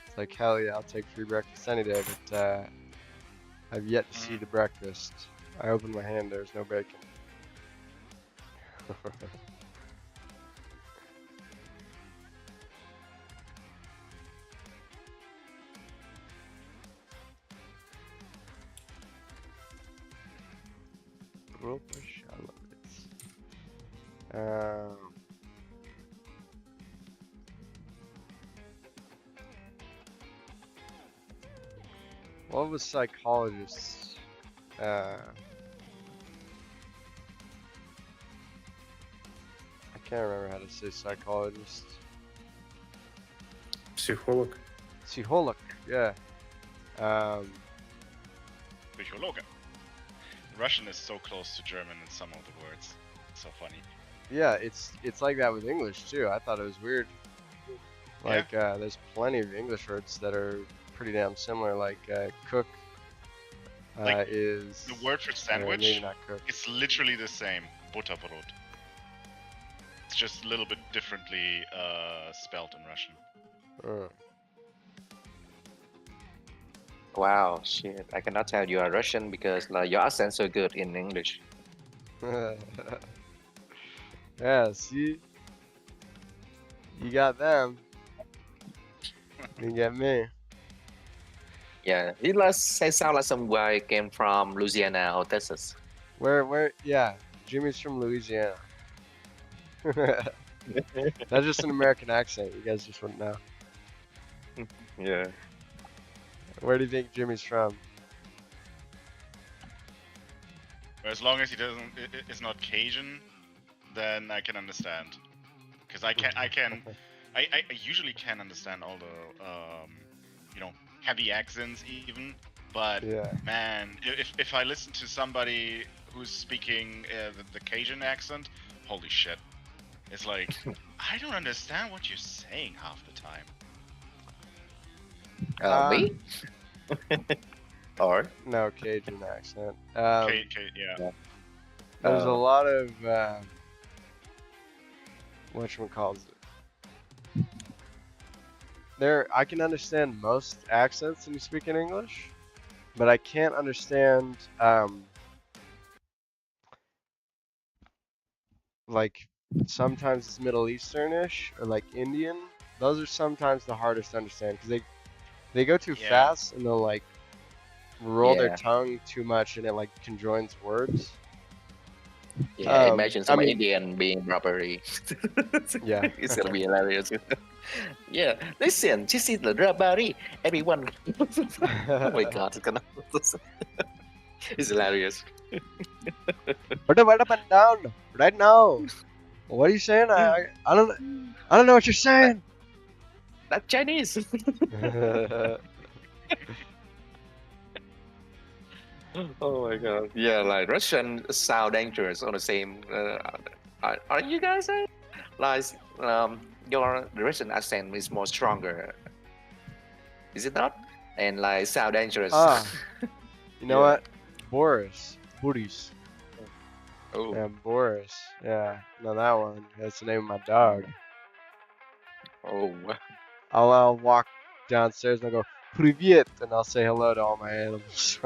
It's like, hell yeah, I'll take free breakfast any day. But I've yet to see the breakfast. I opened my hand, there's no bacon. What was psychologists? I can't remember how to say psychologist. Psycholog. Psycholog, yeah. Psychologe. Russian is so close to German in some of the words. It's so funny. Yeah, it's like that with English too. I thought it was weird. Like, there's plenty of English words that are pretty damn similar. Like, cook Like, is The word for maybe sandwich not cook. is literally the same. Butterbrot. It's just a little bit differently spelled in Russian. Wow, shit! I cannot tell you are Russian because like your accent's so good in English. Yeah, see, you got them. You get me. Yeah, it like sound like some guy came from Louisiana or Texas. Where? Yeah, Jimmy's from Louisiana. That's just an American accent. You guys just wouldn't know. Yeah. Where do you think Jimmy's from? But as long as he is not Cajun, then I can understand. Because I usually can understand all the heavy accents even. But Yeah. man, if I listen to somebody who's speaking the Cajun accent, holy shit! It's like I don't understand what you're saying half the time. Me? Or No, Cajun accent. Yeah. There's a lot of whatchamacallit. I can understand most accents when you speak in English, but I can't understand like sometimes it's Middle Easternish or like Indian. Those are sometimes the hardest to understand because they go too Yeah. fast and they'll like roll their Yeah. tongue too much and it like conjoins words. yeah, imagine some I mean- Indian being robbery. Yeah. It's gonna be hilarious. Yeah, listen, this is the robbery. Everyone. Oh my god, it's gonna. It's hilarious. Put it right up and down right now. What are you saying? I don't know what you're saying. That's Chinese. Oh my god. Yeah, like Russian sound dangerous on the same. Are you guys like your Russian accent is more stronger, is it not? And like sound dangerous. Ah, you know Yeah. what? Boris. Oh. Yeah, Boris. Yeah, no, that one. That's the name of my dog. Oh. I'll walk downstairs and I'll go, Привет, and I'll say hello to all my animals.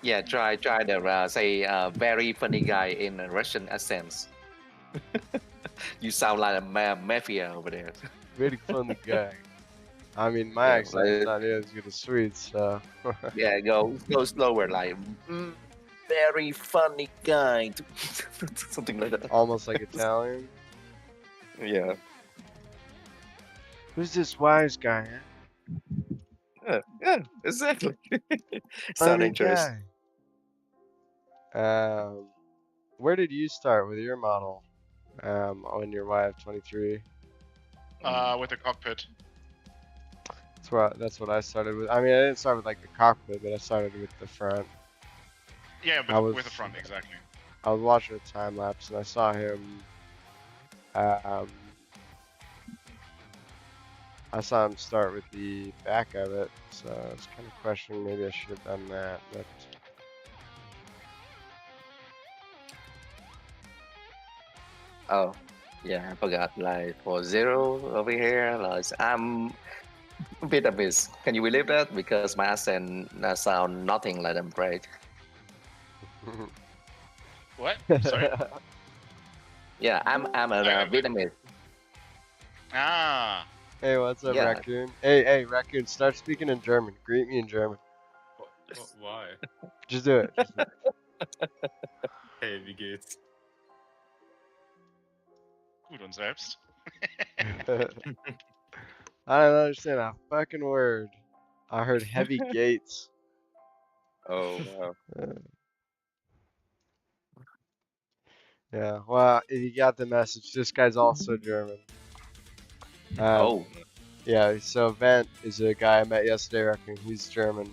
Yeah. Try the say very funny guy in a Russian accent. You sound like a mafia over there. Very funny guy. I mean, my Yeah, accent's like, not as good as Swede's, so. yeah. Go slower, like very funny guy, something like that. Almost like Italian. Yeah. Who's this wise guy? Huh? Yeah, exactly. Sound Funny dangerous. guy. Where did you start with your model? On your YF-23. With the cockpit. That's what I started with. I mean, I didn't start with like the cockpit, but I started with the front. Yeah, I with was- the front, exactly. I was watching a time lapse and I saw him. I saw him start with the back of it, so I was kind of questioning maybe I should have done that. But Oh, yeah, I forgot. Like for zero over here, like I'm Vietnamese. Can you believe that? Because my accent sound nothing like them, right? What? Sorry. Yeah, I'm a Vietnamese. Ah. Hey, what's up, Yeah. Raccoon? Hey, Raccoon, start speaking in German. Greet me in German. Why? Just do it. Just do Hey, wie geht's? Gut und selbst. it. I don't understand a fucking word. I heard heavy gates. Oh wow. Yeah, well, if you got the message, this guy's also German. Oh, Yeah, so Vent is a guy I met yesterday, Raccoon. He's German.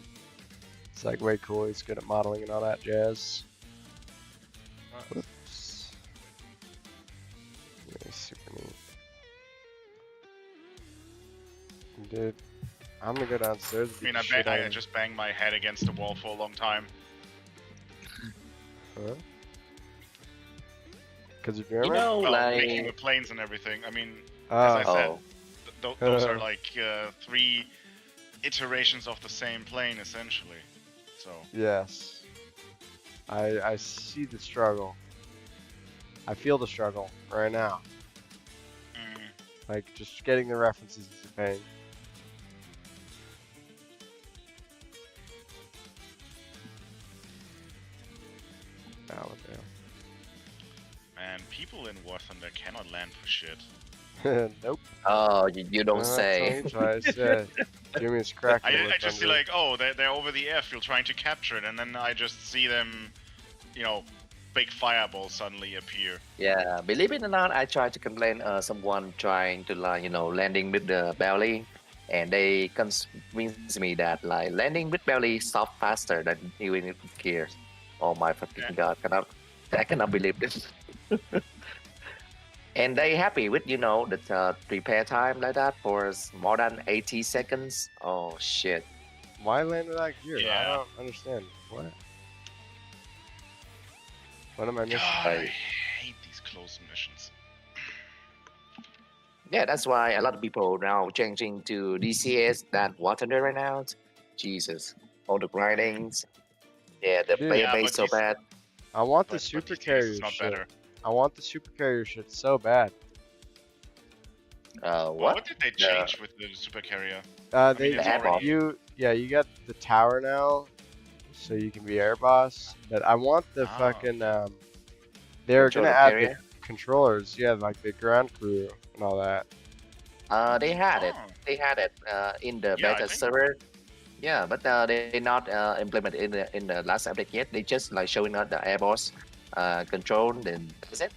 It's like way cool. He's good at modeling and all that jazz. Whoops. Yeah, he's super neat. Dude, I'm gonna go downstairs. I mean, I just banged my head against the wall for a long time. Huh? Because you're German? you know, Well, making the like planes and everything. I mean, Oh, as I said, oh, those are like 3 iterations of the same plane, essentially. So, yes. I see the struggle. I feel the struggle right now. Like, just getting the references is a pain. Oh, man, people in War Thunder cannot land for shit. damn. Nope. oh, you don't say. Twice, yeah. Jimmy's cracking I just see like, oh, they're over the airfield trying to capture it, and then I just see them, you know, big fireballs suddenly appear. Yeah, believe it or not, I tried to complain someone trying to like landing with the belly, and they convinced me that like landing with belly stop faster than even with gears. Oh my fucking god! I cannot believe this. And they happy with the repair time like that for more than 80 seconds. Oh shit! Why land without gear? I Yeah. don't understand. What? What am I missing? God, I hate these close missions. Yeah, that's why a lot of people now changing to DCS than War Thunder right now. Jesus, all the grindings. Yeah, the Dude. player Yeah, base but so these- bad. I want the But super DCS carrier is not shit. better. I want the super carrier shit so bad. What? What did they change with the super carrier? They it's already- you got the tower now, so you can be air boss. But I want the Ah. fucking they're Control gonna the add carrier? the controllers. Yeah, like the ground crew and all that. They had it. Oh. They had it in the Yeah, I beta think- server. Yeah, but they not implemented in the last update yet. They just like showing us the air boss control. Then that's it.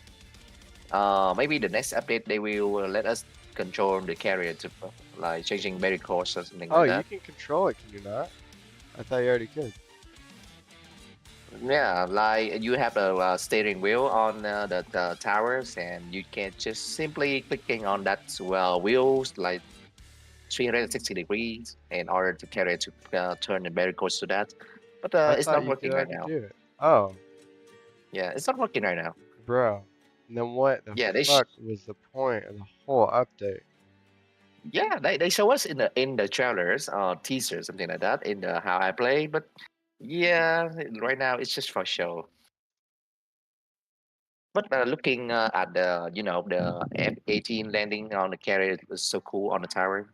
Maybe the next update they will let us control the carrier to like changing very course or something Oh, like you that. can control it, can you not? I thought you already could. Yeah, like you have a steering wheel on the towers, and you can just simply clicking on that wheels like 360 degrees in order to carry it to turn the barricades to that. But I it's thought not you could working right already now. do it. Oh, Yeah, it's not working right now. bro. And then what the Yeah, fuck was the point of the whole update? yeah, they show us in the trailers or teasers, something like that, in the how I play. But yeah, right now it's just for show. But looking at the the F-18 landing on the carrier, it was so cool on the tower.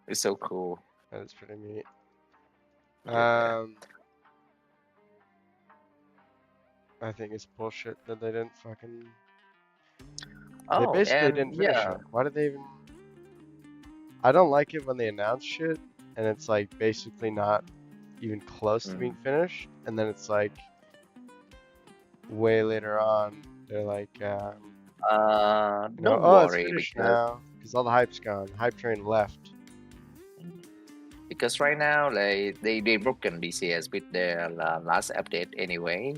It's so cool. That is pretty neat. Yeah. I think it's bullshit that they didn't fucking. They Oh, basically and didn't finish yeah. it. Why did they even? I don't like it when they announce shit and it's like basically not even close to being finished, and then it's like way later on they're like, Don't oh, it's worry finished now because all the hype's gone. The hype train left. because right now like they broken DCS with their last update anyway.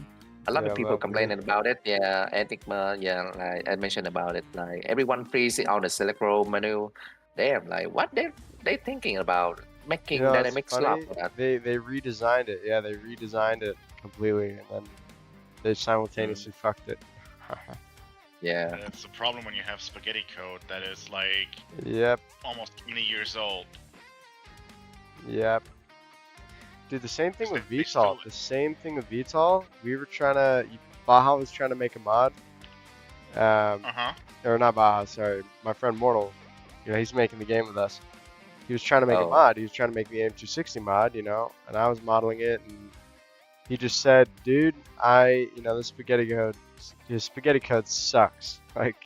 A lot Yeah, of people lovely. complaining about it. Yeah, Enigma. Yeah, like I mentioned about it. Like everyone freezing on the select row menu. Damn, like what they thinking about making You know, it's dynamic slot funny. for that. They redesigned it. Yeah, they redesigned it completely, and then they simultaneously fucked it. Yeah. That's the problem when you have spaghetti code that is like Yep. almost 20 years old. Yep. Dude, the same thing with They VTOL. still- The same thing with VTOL. We were trying to. Baja was trying to make a mod. Uh-huh. Or not Baja, sorry. My friend Mortal. You know, he's making the game with us. He was trying to make a Oh. mod. He was trying to make the AM260 mod, you know, and I was modeling it, and he just said, dude, the spaghetti code sucks. Like,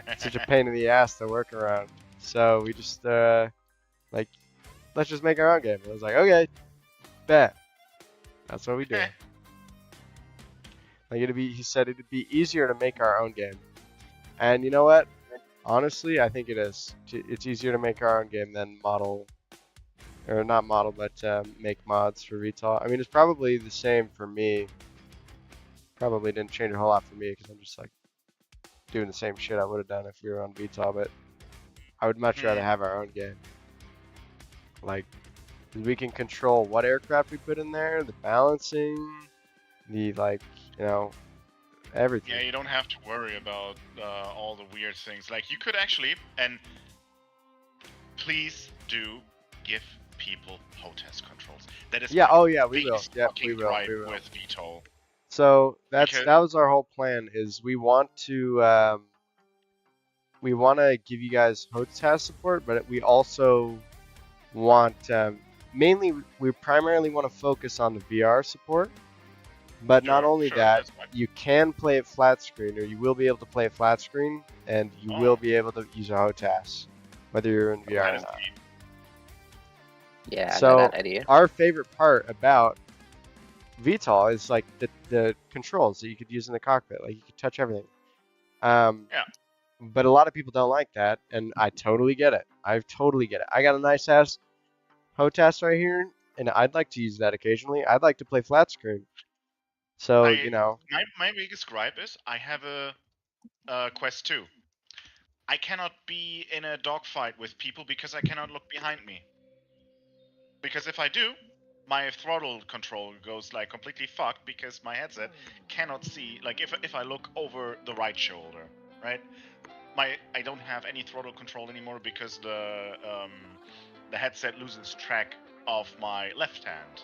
it's such a pain in the ass to work around. So we just, like, let's just make our own game. And I was like, okay, bet. That's what we do. Like, he said it'd be easier to make our own game. And you know what? Honestly, I think it is. It's easier to make our own game than model, or not model, but make mods for VTOL. I mean, it's probably the same for me. Probably didn't change a whole lot for me because I'm just like doing the same shit I would have done if we were on VTOL. But I would much rather have our own game. Like, we can control what aircraft we put in there, the balancing, the everything. Yeah, you don't have to worry about all the weird things. Like, you could actually, and please do give people HOTAS controls. That is Yeah. my Oh yeah, we will. biggest Yeah, fucking we will. gripe We will. with VTOL. So that Because- was our whole plan. Is we want to give you guys HOTAS support, but we also want mainly we primarily want to focus on the VR support. But not Sure, only sure, that, that's fine. you can play it flat screen, or you will be able to play it flat screen, and you Oh. will be able to use a HOTAS, whether you're in VR That or is not. neat. Yeah, I know So that idea. our favorite part about VTOL is like the controls that you could use in the cockpit. Like you could touch everything. Yeah. But a lot of people don't like that, and I totally get it. I totally get it. I got a nice ass HOTAS right here, and I'd like to use that occasionally. I'd like to play flat screen. So My biggest gripe is I have a Quest 2. I cannot be in a dogfight with people because I cannot look behind me. Because if I do, my throttle control goes like completely fucked because my headset cannot see. Like if I look over the right shoulder, right? I don't have any throttle control anymore because the headset loses track of my left hand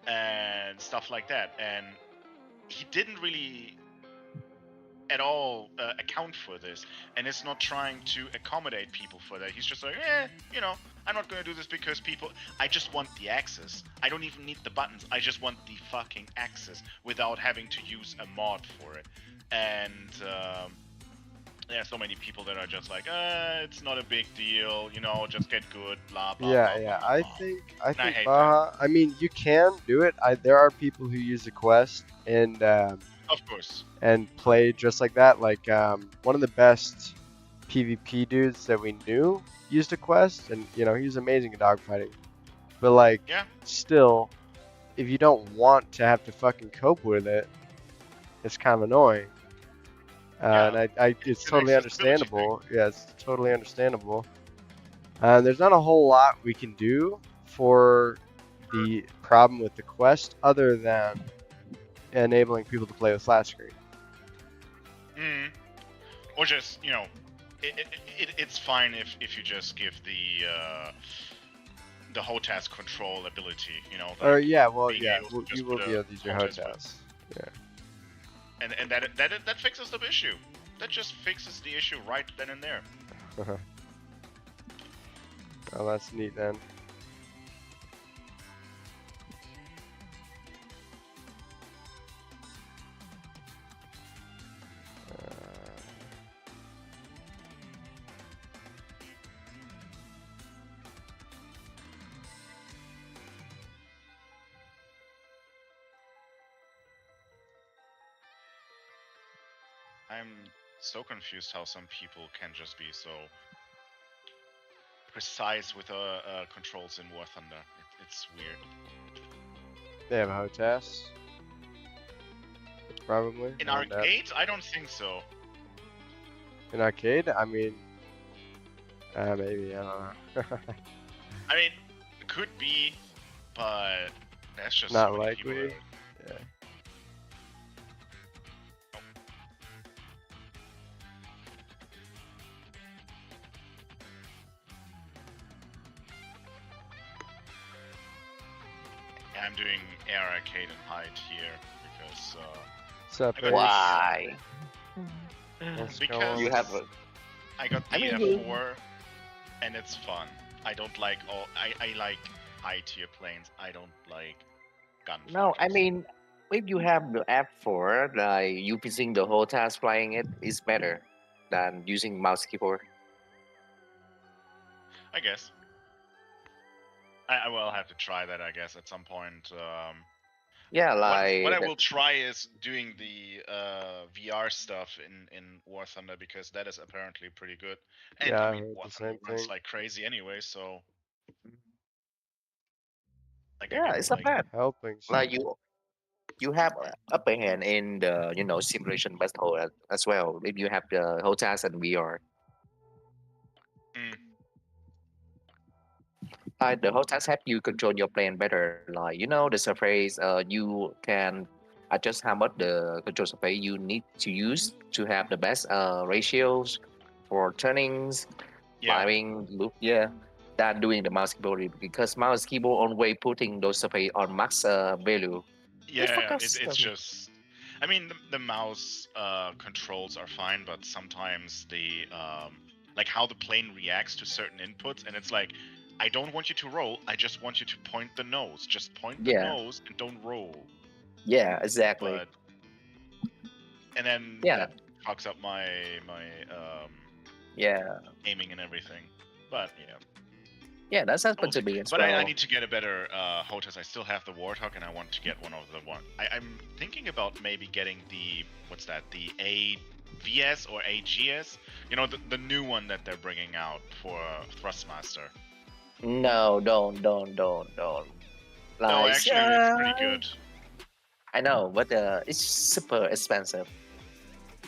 and stuff like that. And he didn't really at all account for this, and it's not trying to accommodate people for that. He's just like, I'm not going to do this because people. I just want the access. I don't even need the buttons. I just want the fucking access without having to use a mod for it. And there are so many people that are just like, it's not a big deal, just get good, blah blah. yeah, blah, yeah. blah, I blah. think hate Baja. I mean, you can do it. There are people who use the Quest and Of course. play just like that. Like one of the best PvP dudes that we knew used a Quest, and he was amazing at dogfighting. But like, Yeah. still, if you don't want to have to fucking cope with it, it's kind of annoying. And it's an totally accessibility understandable. Yeah, it's totally understandable. There's not a whole lot we can do for the problem with the Quest other than enabling people to play with flat screen. Mm. Or just, you know, it's fine if you just give the HOTAS control ability, you know. Or Like yeah, well, being yeah, able to just you will put be a able to use your HOTAS button. HOTAS. Yeah. And that fixes the issue. That just fixes the issue right then and there. Oh, that's neat then. I'm so confused how some people can just be so precise with controls in War Thunder. It's weird. They have HOTAS. Probably. In I don't doubt. arcade, I don't think so. In arcade, I mean, maybe, I don't know. I mean, it could be, but that's just Not so many people likely. that- Yeah. Yeah, I'm doing air arcade and height here because What's up, I got Ace? Why? What's because going You on? have a I got the I mean, F4 and it's fun. I don't like all. I like high tier planes. I don't like gun. no. I fighters. mean, if you have the app for like you using the whole task flying it is better than using mouse keyboard. I guess. I will have to try that. I guess at some point. Yeah, What I like will try is doing the VR stuff in War Thunder because that is apparently pretty good. And Yeah, I I mean, heard War the Thunder same runs thing. like crazy anyway, so like I yeah, get it's not like bad. Helping Like some. you have upper hand in the simulation battle as well if you have the whole task and VR. mm, Like the whole task help you control your plane better. Like the surface, you can adjust how much the control surface you need to use to have the best ratios for turnings, yeah. firing, loop. Yeah, than doing the mouse keyboard because mouse keyboard always putting those surface on max value. Just Yeah, focus. it's just. I mean, the mouse controls are fine, but sometimes like how the plane reacts to certain inputs, and it's like, I don't want you to roll. I just want you to point the nose. Just point the Yeah, nose and don't roll. yeah, exactly. But and then Yeah, that fucks up my yeah, aiming and everything. But yeah. yeah. That's We'll happened to see. me as But I well. need to get a better HOTAS. I still have the Warthog, and I want to get one of the one. I'm thinking about maybe getting the what's that? The AVS or AGS? You know, the new one that they're bringing out for Thrustmaster. No, don't. No, Like, actually, it's pretty good. I know, but it's super expensive.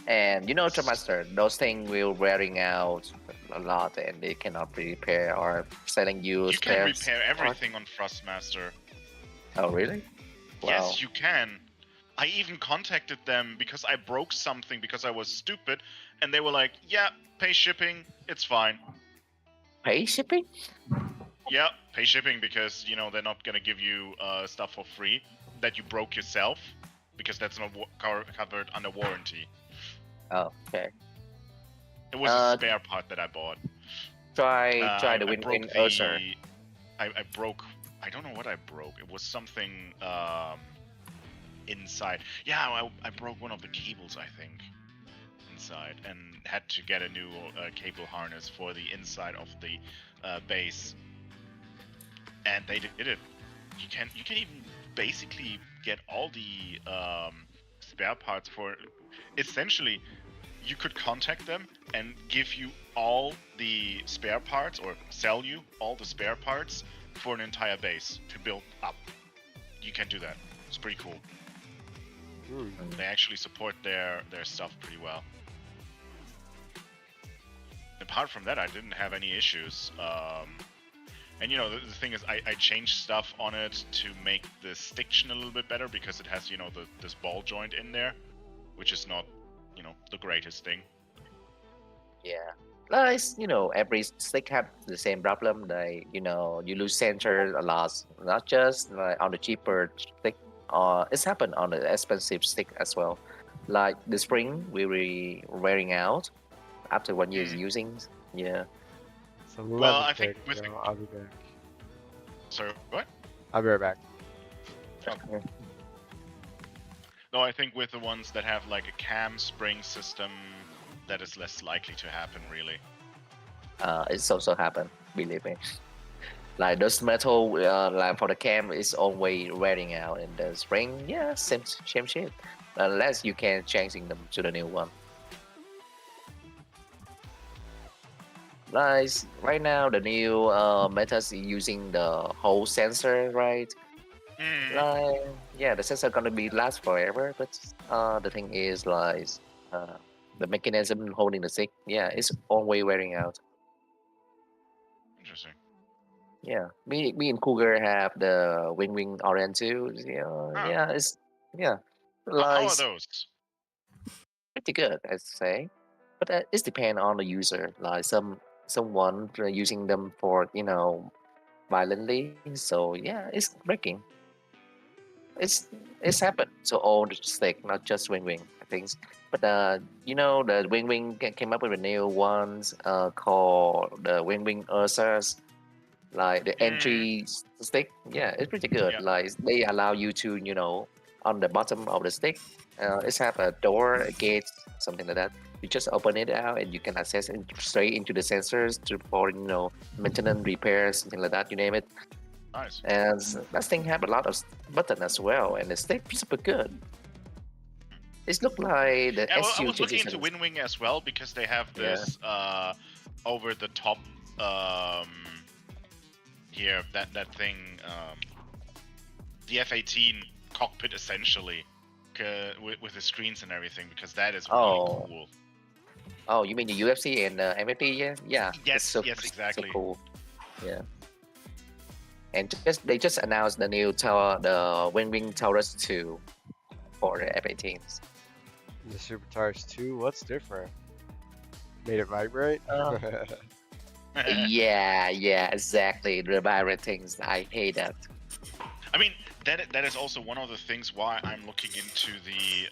And Trustmaster, those things will wearing out a lot, and they cannot repair or selling you You can spares. repair everything on Thrustmaster. Oh, really? Wow. Yes, you can. I even contacted them because I broke something because I was stupid, and they were like, "Yeah, pay shipping. It's fine." Pay shipping? Yeah, pay shipping because they're not gonna give you stuff for free that you broke yourself because that's not covered under warranty. Oh, okay. It was a spare part that I bought. Try I the broke win-win Ursa. I broke. I don't know what I broke. It was something inside. Yeah, I broke one of the cables, I think, inside, and had to get a new cable harness for the inside of the base. And they did it. You can even basically get all the spare parts for. Essentially, you could contact them and give you all the spare parts, or sell you all the spare parts for an entire base to build up. You can do that. It's pretty cool. Hmm. They actually support their stuff pretty well. Apart from that, I didn't have any issues. And you know, the thing is, I changed stuff on it to make the stiction a little bit better because it has, you know, this ball joint in there, which is not, you know, the greatest thing. Yeah. Like, you know, every stick have the same problem. Like, you know, you lose center a lot. Not just like on the cheaper stick. It's happened on the expensive stick as well. Like the spring really wearing out after 1 year using. Yeah. It's Well, I 11:30, think with bro. I'll be back. sorry, what? I'll be right back. Okay. No, I think with the ones that have like a cam spring system, that is less likely to happen, really. It's also happened, believe me. Like those metal, like for the cam, is always wearing out, and the spring, yeah, same shit. Unless you can changing them to the new one. Nice. Right now, the new metas using the whole sensor, right? Like, yeah, the sensor gonna be last forever, but the thing is, like, the mechanism holding the stick, yeah, it's always wearing out. Interesting. Yeah, me and Cougar have the wing RN too. Yeah, Ah. yeah, it's yeah, How like are those? pretty good, I'd say. But it depends on the user. Like someone using them for violently. So yeah, it's breaking. It's it's happened. So all the stick, not just wing. I think. But the wing came up with a new ones called the wing Ursas. Like the entry stick, yeah, it's pretty good. Yeah. Like they allow you to, on the bottom of the stick, it's have a door, a gate, something like that. You just open it out and you can access it straight into the sensors for maintenance, repairs, something like that. You name it. Nice. And that thing have a lot of button as well, and the stick super good. It look like the Yeah, well, I SU was looking into 27. Wing as well because they have Yeah. this over the top here that thing the F-18 cockpit essentially with the screens and everything because that is really Oh. cool. Oh, you mean the UFC and MFT? Yeah, yeah. Yes, it's so, yes, exactly. So cool. Yeah. And they just announced the new tower, the Wing Taurus 2 for the F-18s. The Super Tires 2, what's different? Made it vibrate? Yeah, exactly. The vibrant things, I hate that. I mean, that is also one of the things why I'm looking into the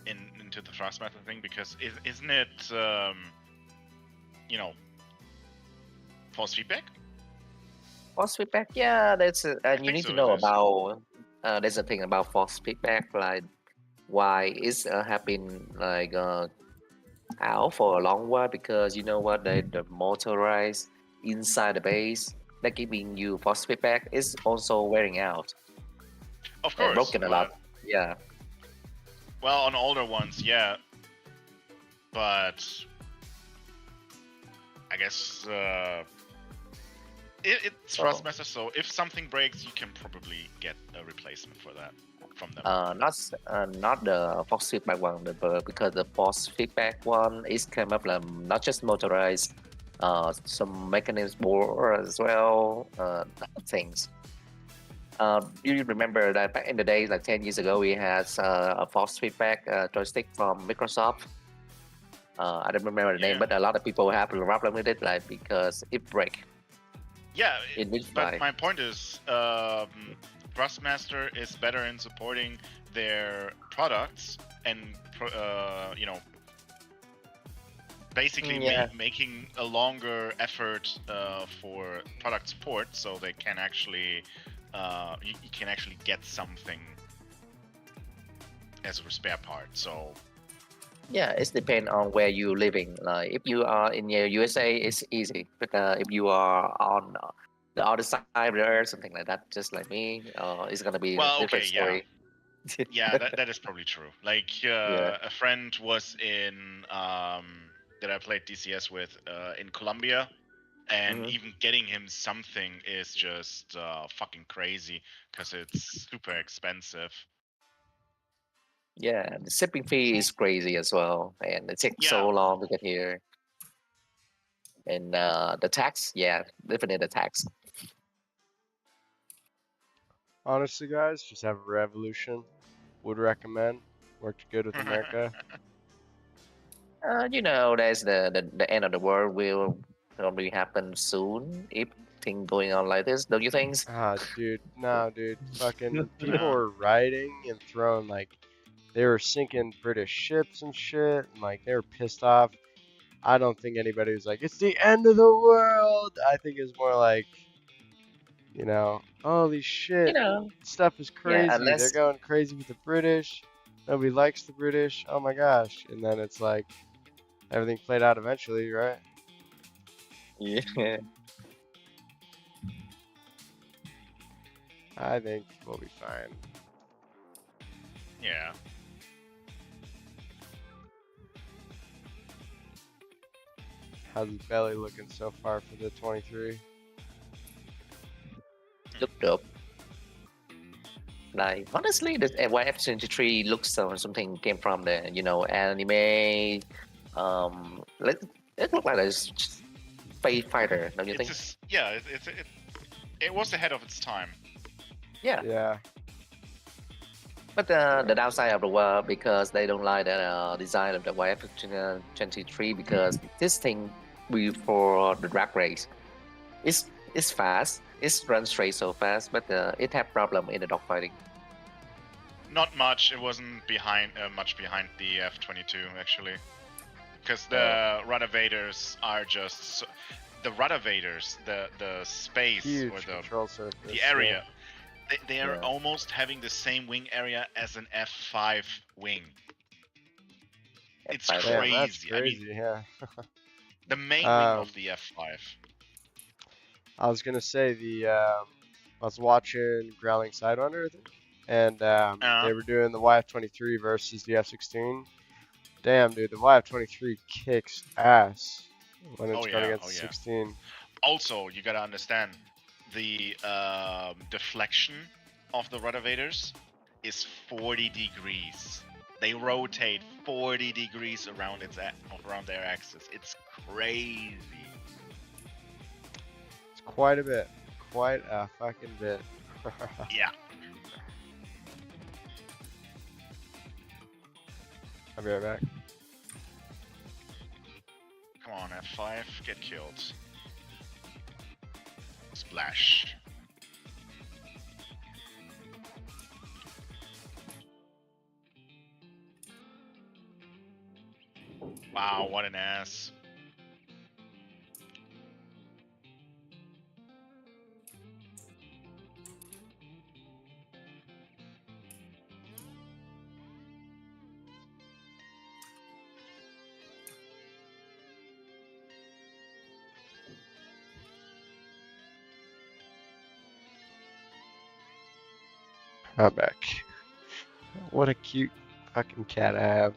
into the Thrustmaster thing because isn't it force feedback? Force feedback, yeah, that's and you think need so, to know it is. about. There's a thing about force feedback, like why it's have been like out for a long while because you know what the motorized inside the base that giving you force feedback is also wearing out Of and course. broken a lot. Yeah. Well, on older ones, yeah. But I guess it's Thrustmaster, so if something breaks, you can probably get a replacement for that from them. Not the force feedback one, because the force feedback one is came up not just motorized, some mechanism board as well, things. You remember that back in the days, like 10 years ago, we had a force feedback joystick from Microsoft. I don't remember the name, but a lot of people have a problem with it, like because it break. Yeah, It will but fly. my point is, Thrustmaster is better in supporting their products and basically making a longer effort for product support, so they can actually you can actually get something as a spare part. So yeah, it depends on where you're living. Like if you are in the USA, it's easy. But if you are on the other side of the earth, something like that, just like me, it's gonna be a different story. Yeah, that is probably true. Like a friend was in that I played DCS with in Colombia, And even getting him something is just fucking crazy because it's super expensive. Yeah, the shipping fee is crazy as well, and it takes so Yeah. long to get here. And the tax, yeah, definitely the tax. Honestly, guys, just have a revolution. Would recommend. Worked good with America. You know, there's the end of the world will probably happen soon if things going on like this. Don't you think? Ah, dude, no, dude. Fucking people No. were rioting and throwing like they were sinking British ships and shit, and like they were pissed off. I don't think anybody was like, it's the end of the world. I think it's more like, holy You shit, know, stuff is yeah, crazy. They're unless going crazy with the British. Nobody likes the British. Oh my gosh. And then it's like everything played out eventually, right? yeah, I think we'll be fine. Yeah. How's the belly looking so far for the 23? looked up. Like honestly, the YF-23 looks something came from the anime. It looked like a space fighter, don't you think? Yeah, it was ahead of its time. Yeah, Yeah. but the downside of the world because they don't like the design of the YF-23 because this thing we for the drag race. It's fast. It's run straight so fast, but it had problem in the dogfighting. Not much. It wasn't much behind the F-22 actually, because the Ruddervators are just the Ruddervators, the space Huge or control surface. the area. Yeah. They are Yeah. almost having the same wing area as an F5 wing. It's F5. crazy. Damn, that's I mean, crazy. Yeah. the main wing of the F5. I was gonna say I was watching Growling Sidewinder, I think, and they were doing the YF-23 versus the F-16. Damn, dude, the YF-23 kicks ass when it's going against the 16. Also, you gotta understand the deflection of the Ruddervators is 40 degrees. They rotate 40 degrees around around their axis. It's crazy. It's quite a bit. Quite a fucking bit. Yeah. I'll be right back. Come on, F5, get killed. Splash. Wow, what an ass. I'm back. What a cute fucking cat I have.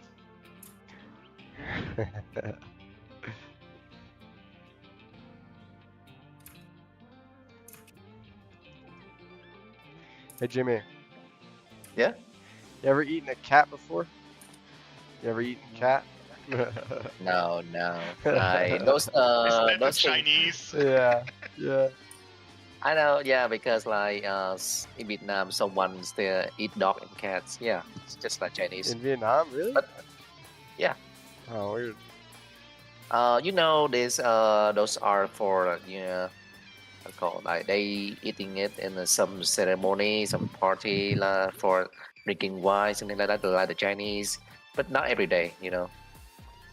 Hey Jimmy. Yeah? You ever eaten a cat before? You ever eaten cat? No. Like those Isn't that the those things. Chinese? Yeah, yeah. I know, yeah, because like in Vietnam, someone still eat dog and cats. Yeah, it's just like Chinese. In Vietnam, really? But yeah, Oh, weird. this those are for called like they eating it in some ceremony, some party for drinking wine, something like that, like the Chinese, but not every day,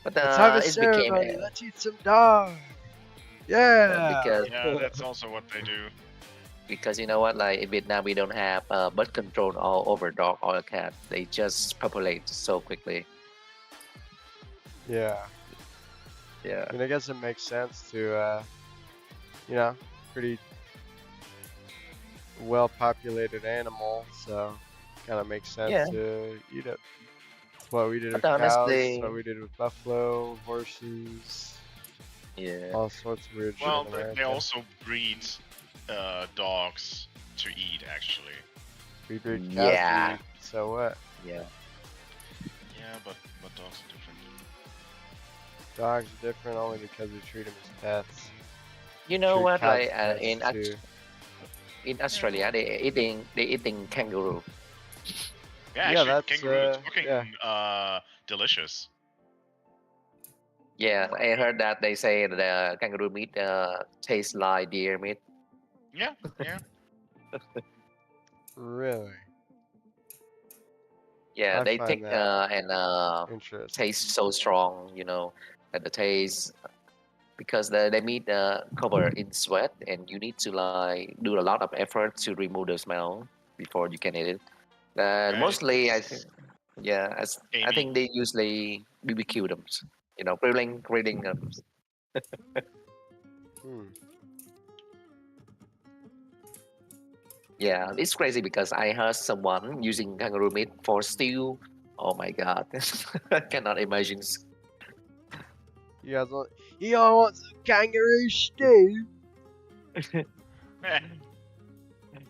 But Let's have a it became ceremony. Let's eat some dog. Yeah. because Yeah, that's also what they do. because you know what, like in Vietnam we don't have birth control all over dog or cat. They just populate so quickly. Yeah. Yeah. I mean, I guess it makes sense to, pretty well-populated animal, so kind of makes sense Yeah. to eat it. It's what we did with But cows. honestly- It's what we did with buffalo, horses. Yeah. All sorts of weird Well, shit in America. they also breed dogs to eat, actually. We breed cows Yeah. to eat, so what? Yeah. Yeah, but dogs are different. Dogs are different only because we treat them as pets. You know Treat what? cats Like as pets too. in Australia, they eating kangaroo. Yeah, Yeah, actually, that's kangaroo is fucking yeah. delicious. Yeah, I heard that they say the kangaroo meat tastes like deer meat. Yeah, yeah. Really Yeah, I they find take that and interesting. taste so strong, that the taste because the meat covered in sweat and you need to like do a lot of effort to remove the smell before you can eat it. Mostly, I think, It's yeah, I gamey. think they usually BBQ them, grilling them. Hmm. Yeah, it's crazy because I heard someone using kangaroo meat for stew. Oh my god, I cannot imagine. You all want some kangaroo stew?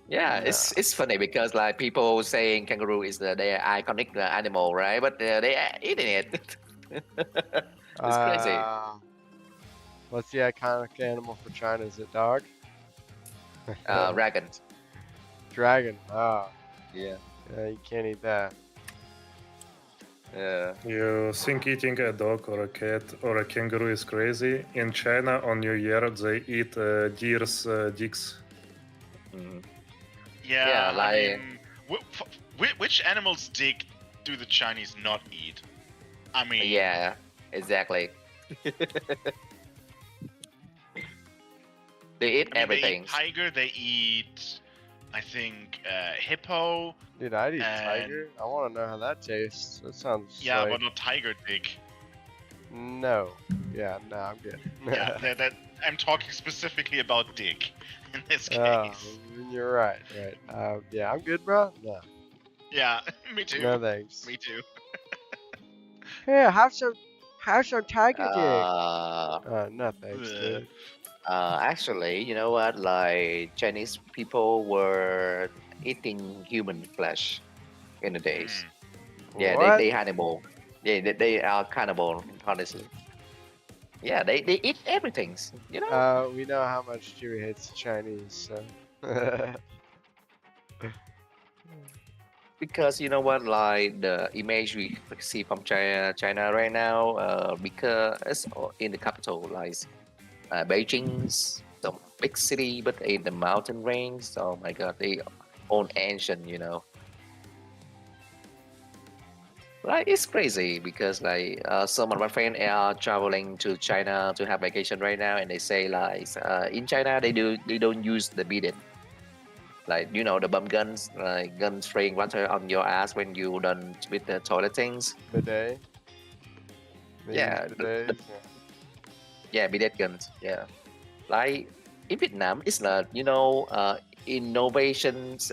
Yeah, No. it's funny because like people saying kangaroo is their iconic animal, right? But they are eating it. It's crazy. What's the iconic animal for China? Is it dog? Dragon. Dragon. Yeah. Yeah, you can't eat that. You think eating a dog or a cat or a kangaroo is crazy? In China, on New Year, they eat deer's dicks. Mhm. Yeah, Yeah, I like mean, which animal's dick do the Chinese not eat? I mean, yeah, exactly. They eat they everything. eat tiger, they eat, I think, hippo. Dude, I'd eat And- tiger. I want to know how that tastes. That sounds Yeah, like but not tiger dick. no. Yeah, no, I'm good. Yeah, that I'm talking specifically about dick in this case. You're right. Right. Yeah, I'm good, bro. No, Yeah, me too. no thanks. Me too. Here, have some tiger dick. Uh, No thanks, dude. Actually, you know what? Like Chinese people were eating human flesh in the days. Yeah, What? they cannibal. Yeah, they are cannibal. Honestly. Yeah, they eat everything. You know. We know how much Chewie hates the Chinese, so. Because you know what, like the image we see from China right now, because it's in the capital, like Beijing's some big city, but in the mountain range. Oh my God, they own ancient, Like it's crazy because like some of my friends are traveling to China to have vacation right now, and they say like in China they don't use the bidet. Like the bum guns, like gun spraying water on your ass when you done with the toilet things. Bidet. They Yeah, use bidets. yeah, bidet guns. Yeah, like in Vietnam, it's like innovations,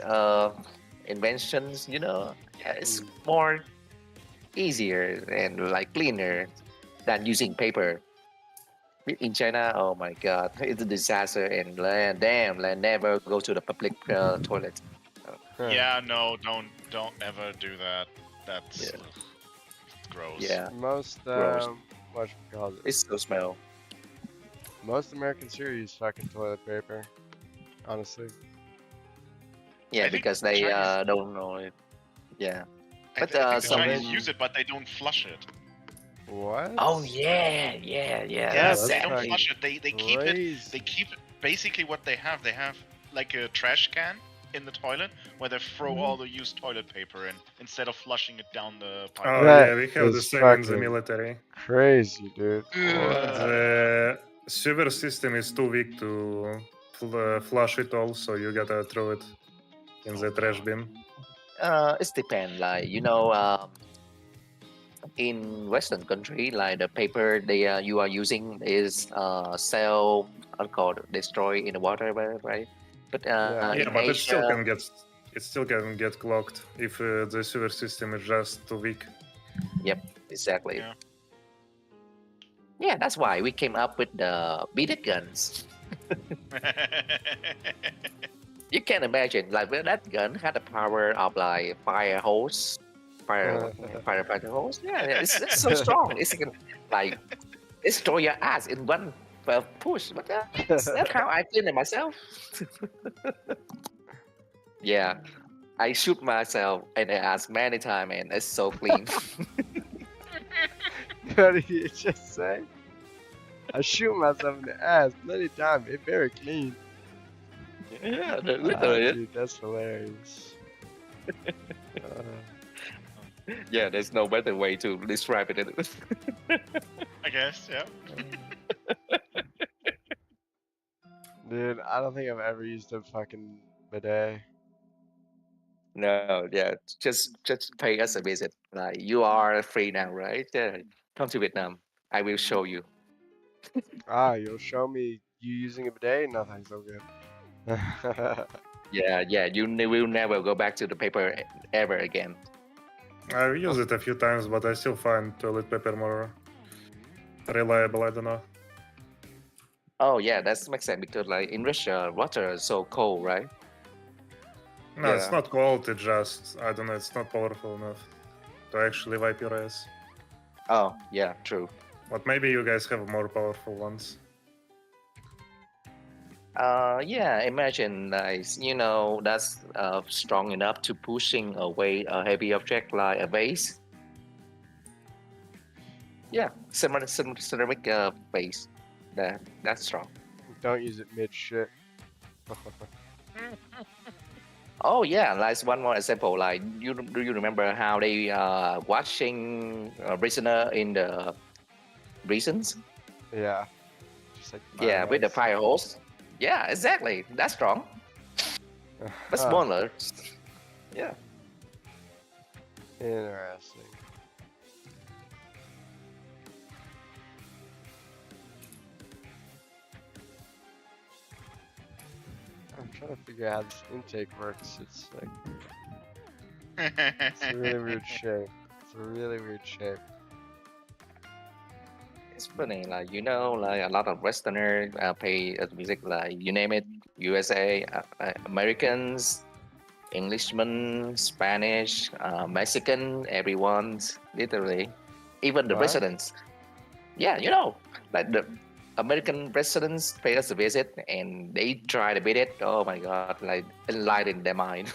inventions. Yeah, it's more easier and like cleaner than using paper. In China, oh my God, it's a disaster, and damn, like never go to the public toilet. Yeah, no, don't ever do that. That's Yeah. gross. Yeah, Most gross. whatchamacallit, It's so smell. most Americans here use fucking toilet paper. Honestly. Yeah, I think because they Chinese- don't know it. Yeah. I, But th- I think the some. Chinese use it, but they don't flush it. What? Oh yeah. Yeah, that's they don't fucking flush it. They keep it. Crazy. They keep basically what they have. They have like a trash can in the toilet where they throw all the used toilet paper in instead of flushing it down the pipe. Oh That yeah, we have the is same in the fucking military. Crazy, dude. What? The sewer system is too weak to flush it all, so you gotta throw it in the trash bin. It depends. Like in Western country, like the paper you are using is cell called destroy in the water, right? But Yeah. Yeah, in but Asia, it still can get clogged if the sewer system is just too weak. yep, exactly. Yeah. Yeah, that's why we came up with the beaded guns. You can imagine, like, well, that gun had the power of like fire hose, firefighter hose. Yeah, yeah, it's so strong. It's like destroy your ass in one push. But that's how I feel it myself. Yeah, I shoot myself in the ass many times, and it's so clean. What did you just say? I shoot myself in the ass many times. It's very clean. Yeah, Ah, literally. dude, that's hilarious. Yeah, there's no better way to describe it. I guess, yeah. Dude, I don't think I've ever used a fucking bidet. No, yeah, just pay us a visit. Like you are free now, right? Yeah, come to Vietnam. I will show you. Ah, you'll show me you using a bidet? No, thanks, I'm good. Yeah, yeah, will never go back to the paper ever again. I've used it a few times, but I still find toilet paper more reliable. I don't know. Oh yeah, that makes sense because like in Russia, water is so cold, right? No, it's Yeah. not cold. It just I don't know. It's not powerful enough to actually wipe your ass. Oh yeah, true. But maybe you guys have more powerful ones. Yeah, imagine like that's strong enough to pushing away a heavy object like a vase. Yeah, ceramic vase. That's strong. Don't use it mid shit. Oh yeah, like one more example. Like do you remember how they watching a prisoner in the prisons? Yeah. Just like Yeah, with the hose. fire hose. Yeah, exactly. That's strong. But smaller. Yeah. Interesting. I'm trying to figure out how this intake works. It's like it's a really weird shape. It's a really weird shape. It's funny, like like a lot of Westerners pay music, like you name it, USA, Americans, Englishmen, Spanish, Mexican, everyone's literally, even the What? residents. Yeah, like the American residents pay us a visit and they try to beat it. Oh my god, like enlighten their mind.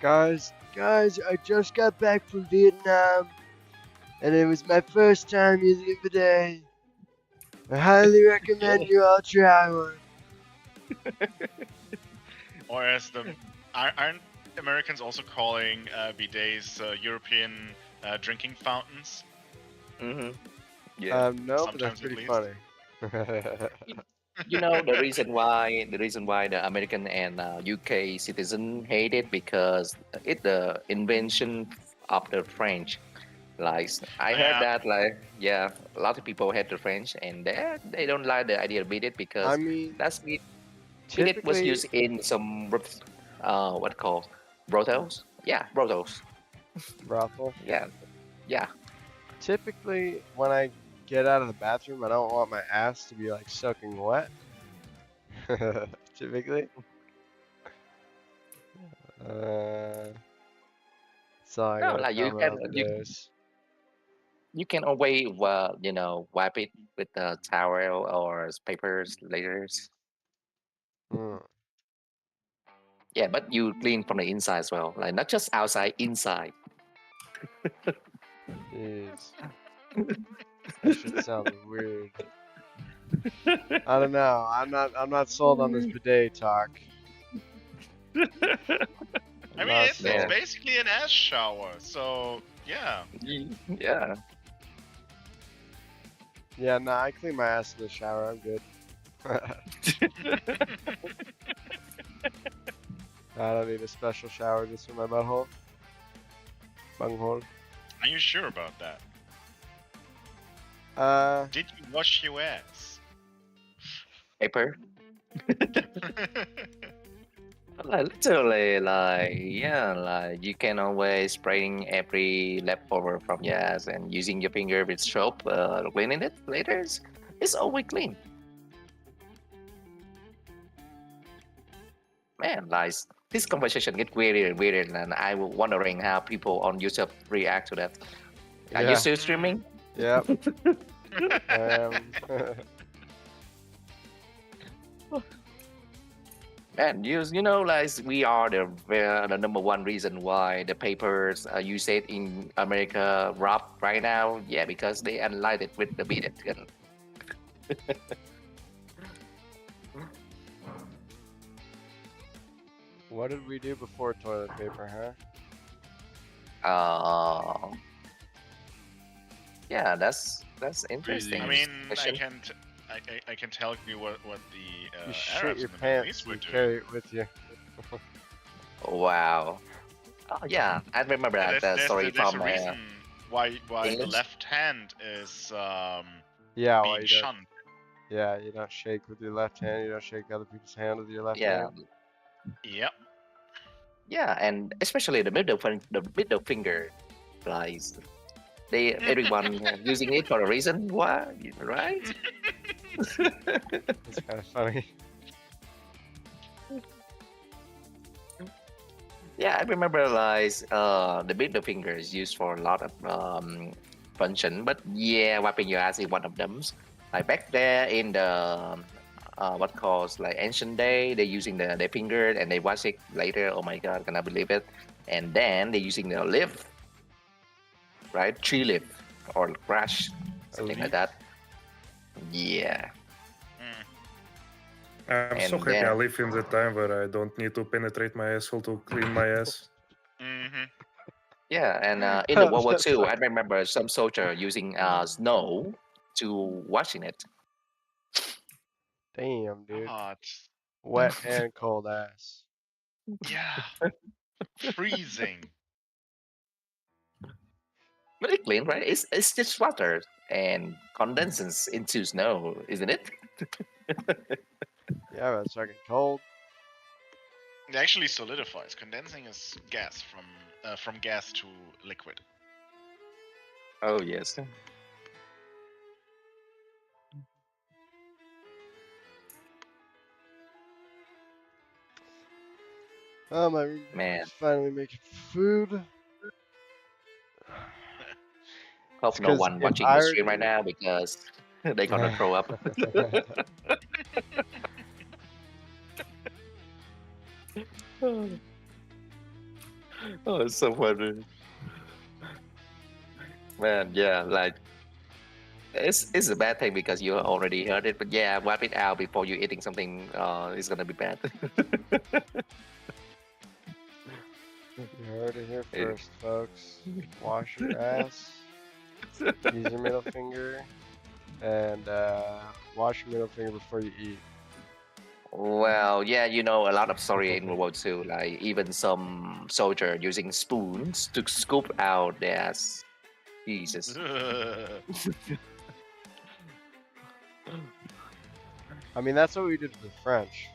Guys, I just got back from Vietnam, and it was my first time using a bidet. I highly recommend you all try one. Or as aren't Americans also calling bidets European drinking fountains? hmm Yeah. No, but that's Sometimes at pretty least. funny. The reason why the American and UK citizen hate it because it's the invention of the French. Like I heard Yeah. that, like yeah, a lot of people hate the French and they don't like the idea of beat it because I mean, that's beat it was typically, used in some what called brothels. Yeah, brothels. brothel. Yeah, yeah. Typically, when I get out of the bathroom, I don't want my ass to be like soaking wet. Typically. So I No, gotta like comment on bidets. you can always wipe it with a towel or papers later. Hmm. Yeah, but you clean from the inside as well, like not just outside, inside. Jeez. That shit sounds weird. I don't know. I'm not sold on this bidet talk. I mean, Not it's sold. basically an ass shower, so yeah. Yeah. Yeah, nah, I clean my ass in the shower. I'm good. I don't need a special shower just for my butthole. Bunghole. Are you sure about that? Did you wash your ass? Paper. Like literally, like yeah, like you can always spraying every leftover from your ass and using your finger with soap, cleaning it later. It's always clean. Man, like this conversation get weirder and weirder, and I was wondering how people on YouTube react to that. Are you Yeah. still streaming? Yep. And you know, like we are the number one reason why the papers you said in America robbed right now. Yeah, because they analyzed it with the beat gun. What did we do before toilet paper, huh? Yeah, that's interesting. I Freezing. mean, Question. I can tell you what the You shit Arabs your in the Middle pants East were and doing. carry it with you. Wow. Oh yeah, I remember Yeah, that story there's from a reason why the English. left hand is Yeah, well, being you don't. shunned. Yeah, you don't shake with your left hand. You don't shake other people's hand with your left Yeah, hand. Yep. yeah, and especially the middle finger, guys. They everyone using it for a reason. Why, right? It's kind of funny. Yeah, I remember like the middle finger is used for a lot of function, but yeah, wiping your ass is one of them. Like back there in the what calls like ancient day, they're using the finger and they wash it later. Oh my god, can I believe it? And then they're using the leaf, right? Tree leaf or grass, something like Elite. that. Yeah, Mm. I'm so and happy I then live in the time where I don't need to penetrate my asshole to clean my ass. Mm-hmm. yeah, and in the World War That's II, I remember some soldier using snow to washing it. damn, dude. God. Wet and cold ass. Yeah. Freezing. Very clean, right? It's just water and condenses into snow, isn't it? Yeah, but it's fucking cold. It actually solidifies. Condensing is gas from gas to liquid. Oh yes. Oh, my room Man, is finally making food. hope It's no because one if watching I the were stream right to. now because they're gonna throw up. Oh, it's so funny. Man, yeah, like it's a bad thing because you already heard it, but yeah, wipe it out before you eating something. It's gonna be bad. You heard it here It- first, folks. Wash your ass. Use your middle finger. And wash your middle finger before you eat. Well, yeah, you know a lot of story in World War II, like even some soldier using spoons to scoop out their ass. Jesus. I mean, that's what we did to the French.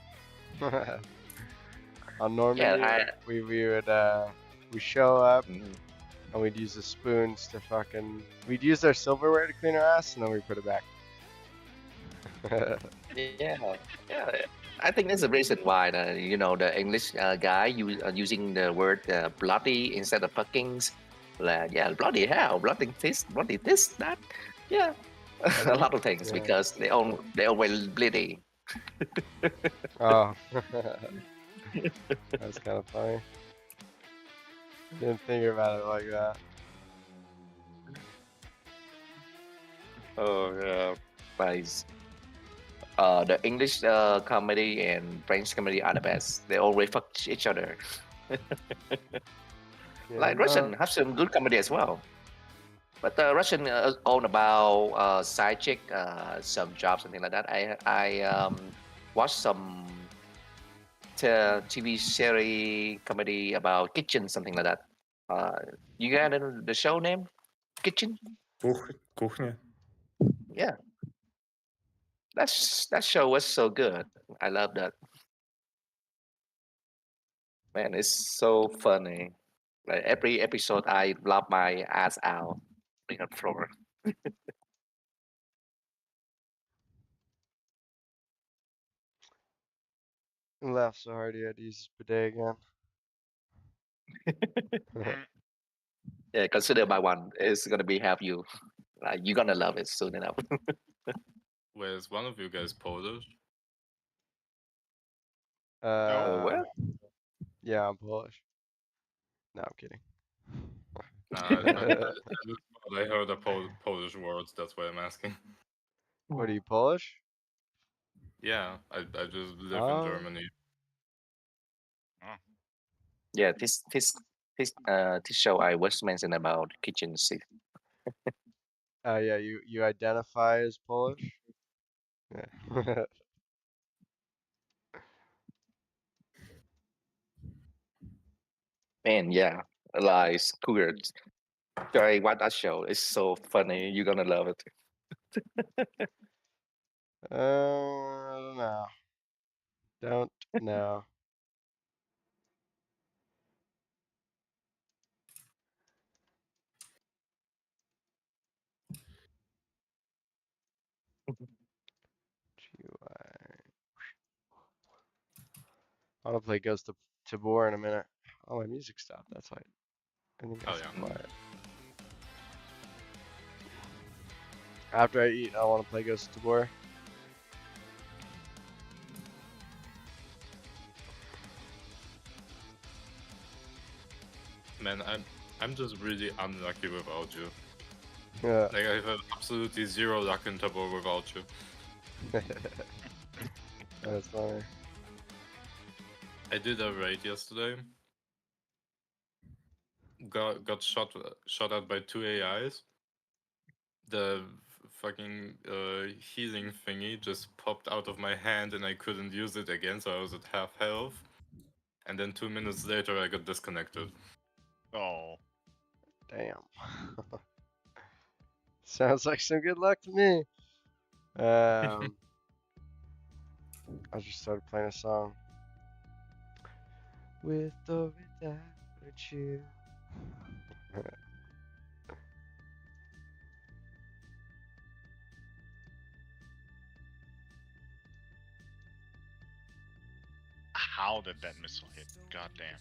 On Normandy, Yeah, we would we show up Mhm. and we'd use the spoons to fucking. We'd use their silverware to clean our ass, and then we put it back. Yeah, yeah. I think that's the reason why the English guy using the word bloody instead of fucking. Like, yeah, bloody hell, bloody this, that. Yeah, a lot of things Yeah. because they always bleedy. Oh, that's kind of funny. Didn't think about it like that. Oh yeah, nice. The English comedy and French comedy are the best. They always fuck each other. Yeah, Like no. Russian have some good comedy as well. But Russian all about side chick, some jobs, something like that. I watched some TV series comedy about kitchen, something like that. You got the show name? Kitchen? Кухня. Yeah, that show was so good. I love that. Man, it's so funny. Like every episode, I laugh my ass out on the floor. He laughed so hard he had to use his bidet again. Mm, Yeah, consider my one. It's gonna be have you. Like you're gonna love it soon enough. Wait, is one of you guys Polish? uh, Well, yeah, I'm Polish. No, I'm kidding. Just thought I heard a Polish word, that's why I'm asking. What are you, Polish? Yeah, I just live in Oh, Germany. yeah, this show I was mentioned about kitchen sink. yeah, you identify as Polish? Yeah. Man, yeah, like Cougar. Try watch that show. It's so funny. You're gonna love it. I don't know. Don't know. GUI. I want to play Ghost of Tabor in a minute. Oh, my music stopped. That's why I think I Oh said yeah. quiet. After I eat, I want to play Ghost of Tabor. Man, I'm just really unlucky without you. Yeah. Like I've had absolutely zero luck in Tabor without you. That's funny. I did a raid yesterday. Got shot at by 2 AIs. The fucking healing thingy just popped out of my hand and I couldn't use it again, so I was at half health. And then 2 minutes later I got disconnected. Oh. Damn. Sounds like some good luck to me. I just started playing a song. With or without you. How did that missile hit? God damn.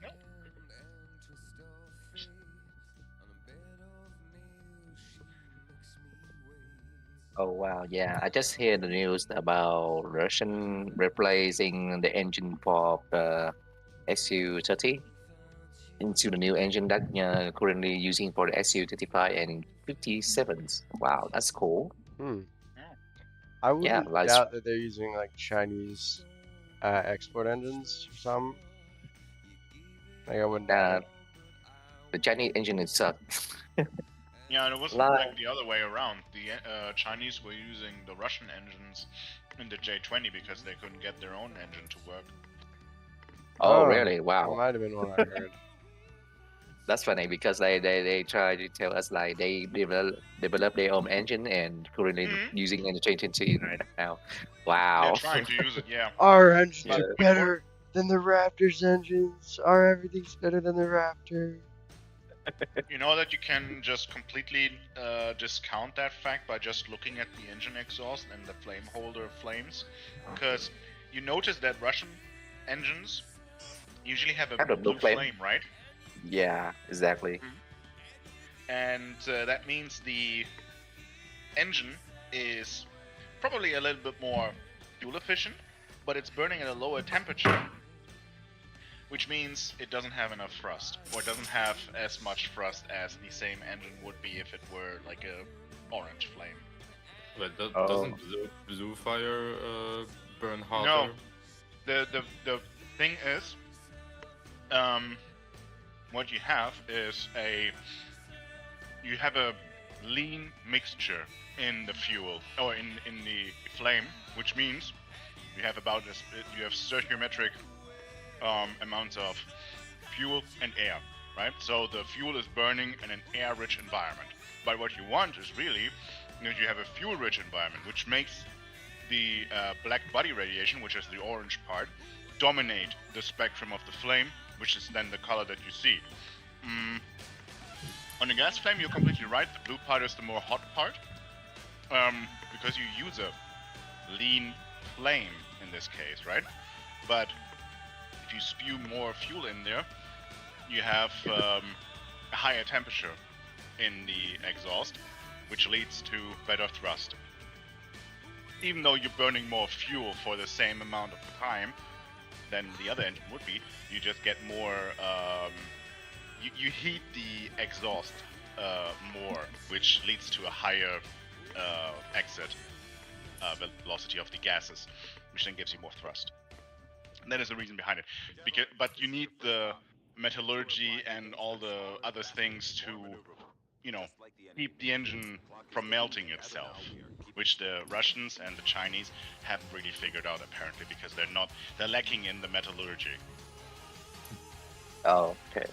Nope. Oh wow, yeah. I just hear the news about Russian replacing the engine for the Su-30 into the new engine that currently using for the Su-35 and 57s. Wow, that's cool. Hmm. Yeah. I Yeah, wouldn't like doubt that they're using like Chinese export engines or something. Like I wouldn't doubt it. the Chinese engine itself. Yeah, and it was Like, like the other way around. The Chinese were using the Russian engines in the J20 because they couldn't get their own engine to work. oh Oh, really? that Wow. might have been what I heard. That's funny because they try to tell us like they develop their own engine and currently Mhm. using the J20 right now. They're Wow. trying to use it, yeah. Our engines But are better than the Raptors engines. Our everything's better than the Raptor. you know that you can just completely discount that fact by just looking at the engine exhaust and the flame holder flames, because you notice that Russian engines usually have a Have a blue blue flame. flame, right? Yeah, exactly. And that means the engine is probably a little bit more fuel efficient, but it's burning at a lower temperature, which means it doesn't have enough thrust, or it doesn't have as much thrust as the same engine would be if it were like a orange flame. Wait, Oh. doesn't blue fire burn harder? No. The thing is, what you have is you have a lean mixture in the fuel or in the flame, which means you have about this. You have stoichiometric amounts of fuel and air, right? So the fuel is burning in an air-rich environment. But what you want is really that you have a fuel-rich environment, which makes the black body radiation, which is the orange part, dominate the spectrum of the flame, which is then the color that you see. On a gas flame, you're completely right. The blue part is the more hot part, because you use a lean flame in this case, right? But if you spew more fuel in there, you have a higher temperature in the exhaust, which leads to better thrust. Even though you're burning more fuel for the same amount of time than the other engine would be, you just get more. You heat the exhaust more, which leads to a higher exit velocity of the gases, which then gives you more thrust. And that is the reason behind it. But you need the metallurgy and all the other things to, keep the engine from melting itself, which the Russians and the Chinese haven't really figured out apparently, because they're lacking in the metallurgy. Oh, okay.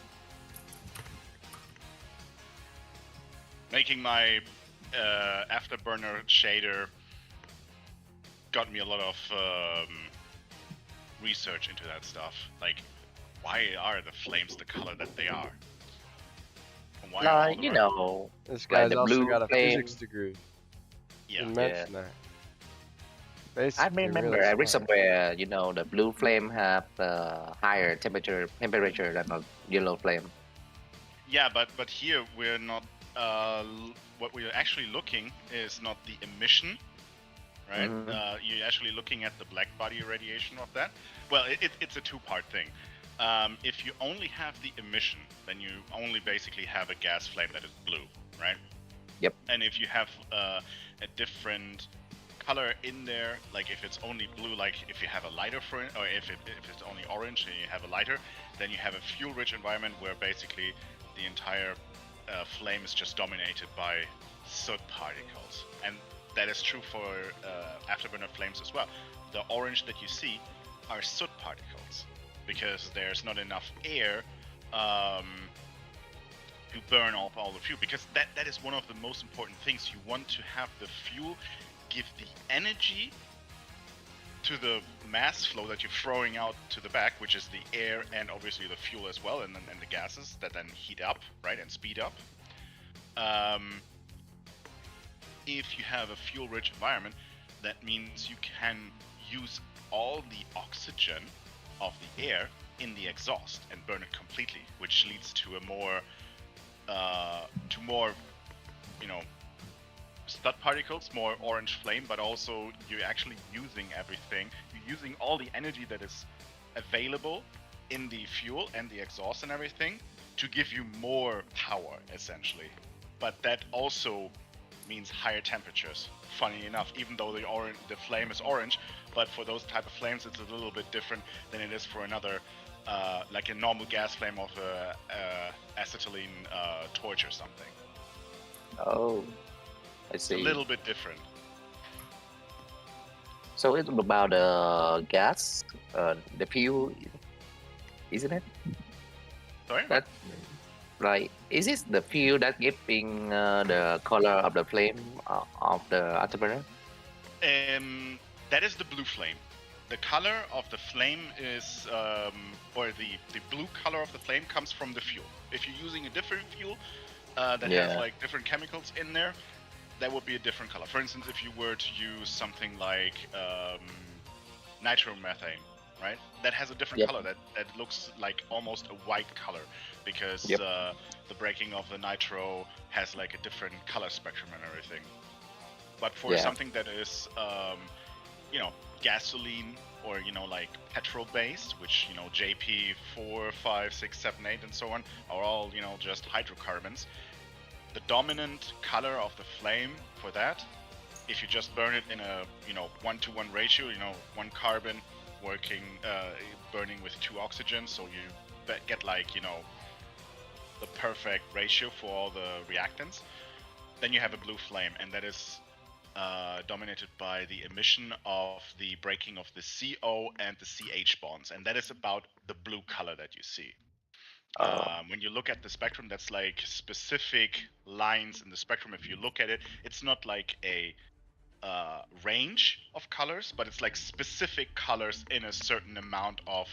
Making my afterburner shader got me a lot of research into that stuff. Like, why are the flames the color that they are? And why are all the This like guy's the also blue got a flame. physics degree. Yeah. Didn't mention that. Basically, I remember really I read smart. somewhere, the blue flame have higher temperature than the yellow flame. Yeah, but here we're not. What we're actually looking is not the emission, right? Mhm. You're actually looking at the black body radiation of that. Well, it's a two-part thing. If you only have the emission, then you only basically have a gas flame that is blue, right? Yep. And if you have a different color in there, like if it's only blue, like if you have a lighter for it, or if it's only orange and you have a lighter, then you have a fuel-rich environment where basically the entire flame is just dominated by soot particles, and that is true for afterburner flames as well. The orange that you see are soot particles because there's not enough air to burn off all the fuel, because that is one of the most important things. You want to have the fuel give the energy to the mass flow that you're throwing out to the back, which is the air and obviously the fuel as well, and the gases that then heat up, right, and speed up. If you have a fuel-rich environment, that means you can use all the oxygen of the air in the exhaust and burn it completely, which leads to a more, stud particles, more orange flame, but also you're actually using everything. You're using all the energy that is available in the fuel and the exhaust and everything to give you more power, essentially. But that also means higher temperatures. Funny enough, even though the flame is orange, but for those type of flames, it's a little bit different than it is for another, like a normal gas flame of acetylene torch or something. Oh, I It's a see. little bit different. So it's about the gas, the fuel, isn't it? Sorry? That like is this the fuel that giving the color of the flame of the afterburner? That is the blue flame. The color of the flame is, or the blue color of the flame comes from the fuel. If you're using a different fuel that has like different chemicals in there, that would be a different color. For instance, if you were to use something like nitromethane, right? That has a different Yep. color. That looks like almost a white color because Yep. the breaking of the nitro has like a different color spectrum and everything. But for something that is, gasoline or like petrol based, which JP 4, 5, 6, 7, 8, and so on are all just hydrocarbons. The dominant color of the flame for that, if you just burn it in a 1-to-1 ratio, one carbon working burning with 2 oxygens, so you get like the perfect ratio for all the reactants, then you have a blue flame, and that is dominated by the emission of the breaking of the CO and the CH bonds, and that is about the blue color that you see. When you look at the spectrum, that's like specific lines in the spectrum. If you look at it, it's not like a range of colors, but it's like specific colors in a certain amount of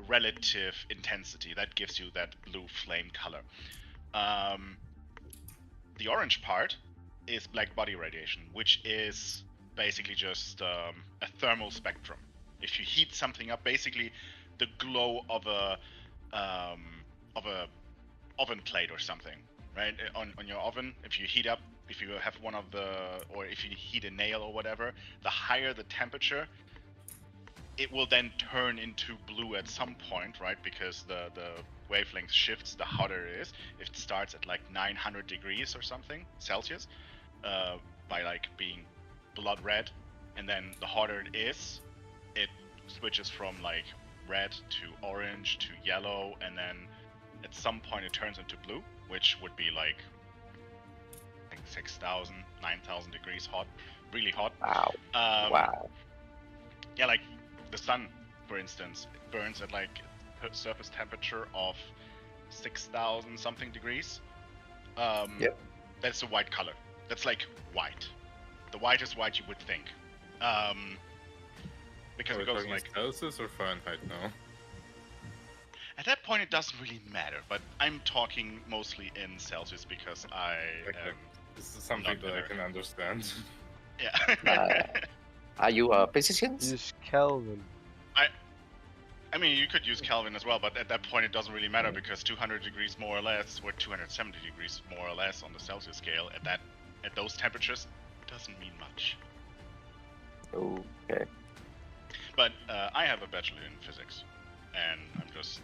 relative intensity. That gives you that blue flame color. The orange part is black body radiation, which is basically just a thermal spectrum. If you heat something up, basically the glow of a oven plate or something, right? On your oven, if you heat up, if you have one of the, or if you heat a nail or whatever, the higher the temperature, it will then turn into blue at some point, right? Because the wavelength shifts, the hotter it is. If it starts at like 900 degrees or something Celsius, by like being blood red, and then the hotter it is, it switches from like red to orange to yellow, and then at some point it turns into blue, which would be like I think 6,000, 9,000 degrees hot, really hot. Wow. Wow. Yeah, like the sun, for instance, it burns at like surface temperature of 6,000 something degrees. Yep. That's a white color. That's like white. The whitest white you would think. Because Are we it goes talking like Celsius or Fahrenheit now? at that point it doesn't really matter, but I'm talking mostly in Celsius because I Okay. This is something not that I there. can understand. yeah. Are you a physician? Use Kelvin. I mean, you could use Kelvin as well, but at that point it doesn't really matter because 200 degrees more or less, or 270 degrees more or less on the Celsius scale, at those temperatures, doesn't mean much. Okay. But I have a bachelor in physics, and I'm just,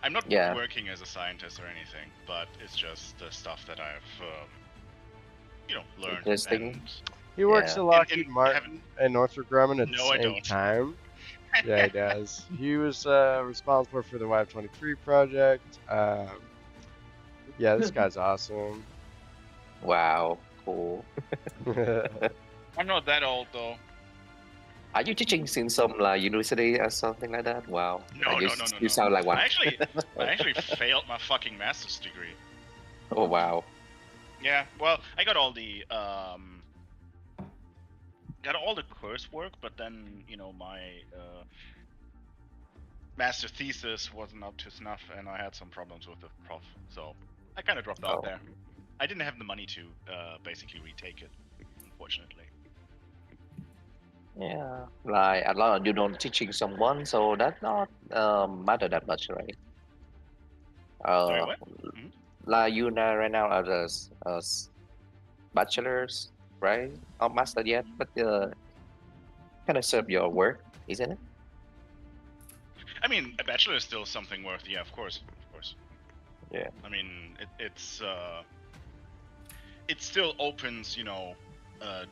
I'm not Yeah. working as a scientist or anything, but it's just the stuff that I've, learned. Interesting. And He works Yeah. at Lockheed in Martin and Northrop Grumman at No, the I same don't. time. Yeah, he does. He was responsible for the YF-23 project. Yeah, this guy's awesome. Wow. Cool. I'm not that old though. Are you teaching in some like university or something like that? Wow. No. You sound like one. I actually failed my fucking master's degree. Oh wow. Yeah, well, I got all the coursework, but then my master thesis wasn't up to snuff, and I had some problems with the prof, so I kind of dropped out Oh. there. I didn't have the money to basically retake it, unfortunately. Yeah. Like a lot you don't teaching someone, so that's not matter that much, right? Sorry, what? Like you now right now are the bachelors, right? Not master yet, but kind of serve your work, isn't it? I mean, a bachelor is still something worth. Yeah, of course. Yeah. I mean, it still opens,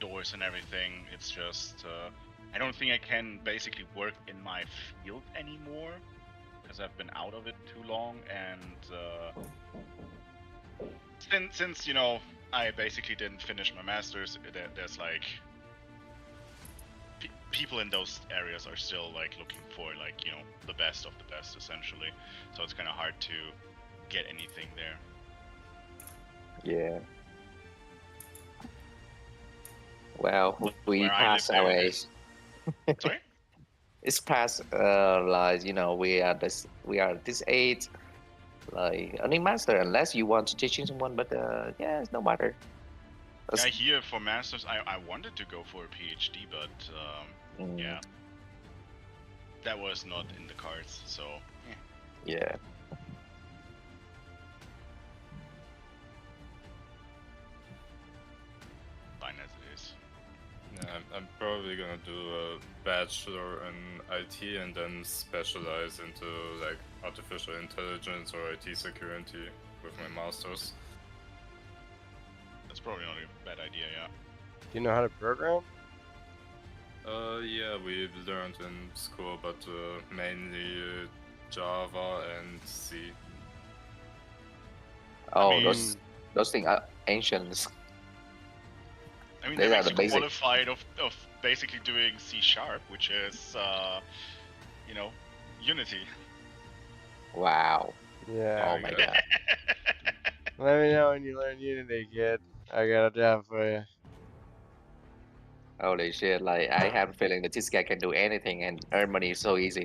doors and everything. It's just I don't think I can basically work in my field anymore because I've been out of it too long, and since I basically didn't finish my masters, there's like people in those areas are still like looking for like the best of the best essentially, so it's kind of hard to get anything there. Yeah. Well, we Where I pass live, our there age. Sorry? It's past like we are this age, like earning master unless you want to teaching someone, but yeah, it's no matter. Yeah, here for masters, I wanted to go for a PhD, but yeah, that was not in the cards. So Yeah. fine as it is. Yeah, I'm probably gonna do a bachelor in IT and then specialize into like artificial intelligence or IT security with my masters. That's probably not a bad idea. Yeah. Do you know how to program? Yeah, we learned in school, but mainly Java and C. Oh, mean- those things are ancient. I mean, These that are makes the you basic. qualified of basically doing C#, which is, you know, Unity. Wow. Yeah. Oh we my go. god. Let me know when you learn Unity, kid. I got a job for you. Holy shit! Like I have a feeling that this guy can do anything and earn money so easy.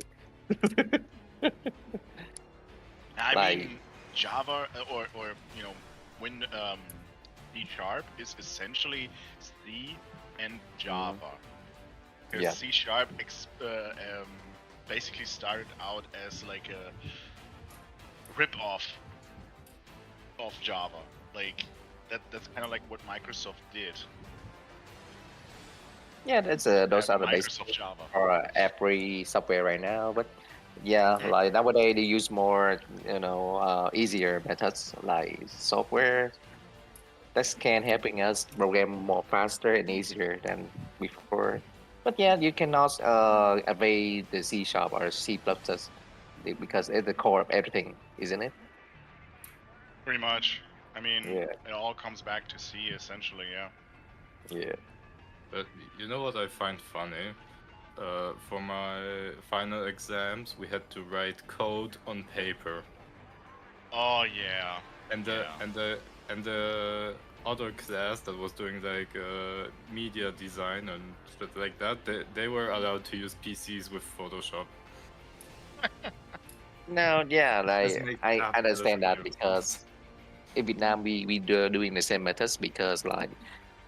I Like mean, Java or Win C# is essentially C and Java. Because yeah, C# basically started out as like a rip-off of Java. Like that's kind of like what Microsoft did. yeah. That's those The are the basic Microsoft Java. for every software right now. But yeah, like nowadays they use more, easier methods like software that can helping us program more faster and easier than before. But yeah, you cannot evade the C sharp or C plus plus because it's the core of everything, isn't it? Pretty much. I mean, Yeah, it all comes back to C essentially. Yeah. yeah. But you know what I find funny? For my final exams, we had to write code on paper, Oh yeah. and the Yeah. and the and the other class that was doing like media design and shit like that, they were allowed to use PCs with Photoshop. No, yeah, This like makes I understand absolutely that no because sense. in Vietnam we do doing the same methods because like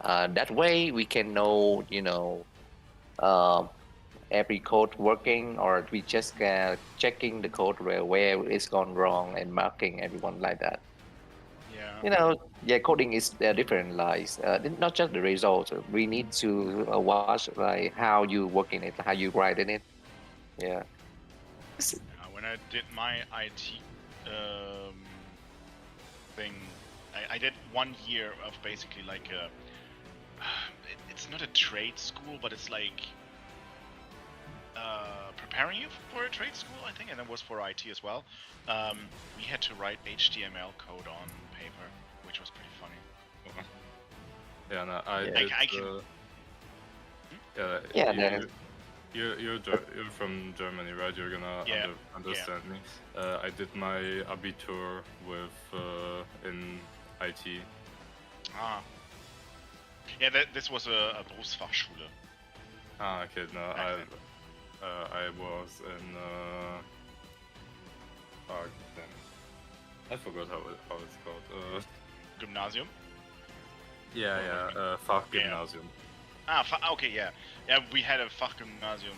that way we can know uh, every code working or we just checking the code where it's gone wrong and marking everyone like that. Yeah. Yeah, coding is different. Like not just the results. We need to watch like how you work in it, how you write in it. Yeah. When I did my IT um, thing, I did 1 year of basically like a. It's not a trade school, but it's like preparing you for a trade school, I think, and it was for IT as well. We had to write HTML code on paper, which was pretty funny. Yeah, no, I Yeah. did. I can. Yeah, Yeah, you're from Germany, right? You're gonna Yeah, understand me. I did my Abitur with in IT. Ah. Yeah, this was a Berufsfachschule. Ah, okay. No, Back then. I was in. Oh, damn. I forgot how it's called. Gymnasium. Yeah, Fachgymnasium. Okay, yeah. Yeah, we had a Fachgymnasium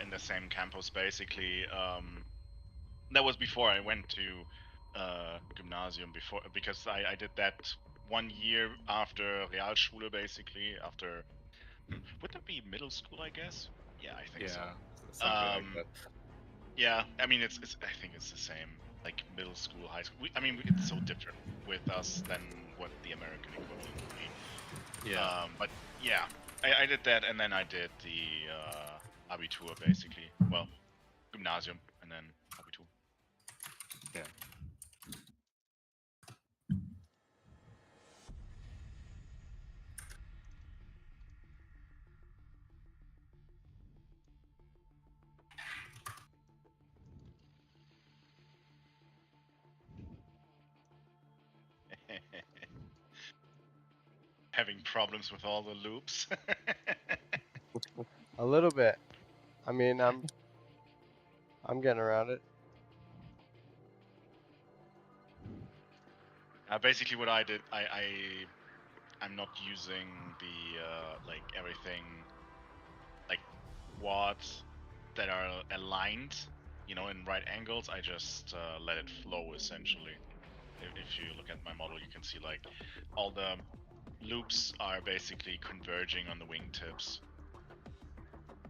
in the same campus, basically. That was before I went to Gymnasium, because I did that 1 year after Realschule, basically. After, would that be middle school, I guess? Yeah, I think so. Yeah, something like Um, that. yeah, I mean, it's I think it's the same, like middle school, high school. It's so different with us than what the American equivalent would be. Yeah. But yeah, I did that, and then I did the Abitur, basically. Well, Gymnasium, and then Abitur. Yeah. Having problems with all the loops. A little bit. I mean, I'm getting around it. Basically, what I did, I'm not using the like everything like quads that are aligned, in right angles. I just let it flow essentially. If you look at my model, you can see like all the loops are basically converging on the wingtips,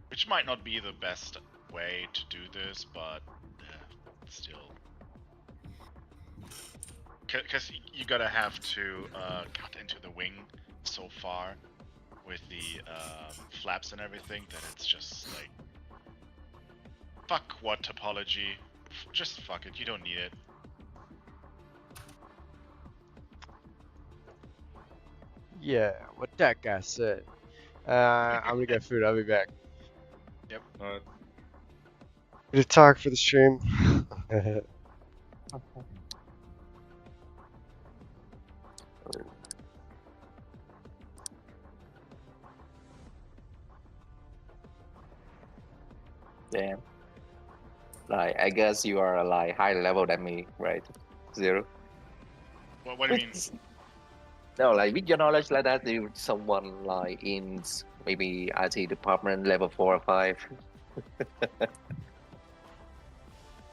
which might not be the best way to do this, but still, because you gotta have to cut into the wing so far with the flaps and everything that it's just like, fuck quad topology, just fuck it, you don't need it. Yeah, what that guy said. I'm gonna get food. I'll be back. Alright. Gonna talk for the stream. Damn. Like, I guess you are like higher level than me, right? Zero. What do you mean? No, like with your knowledge like that, you someone like in maybe IT department level 4 or 5,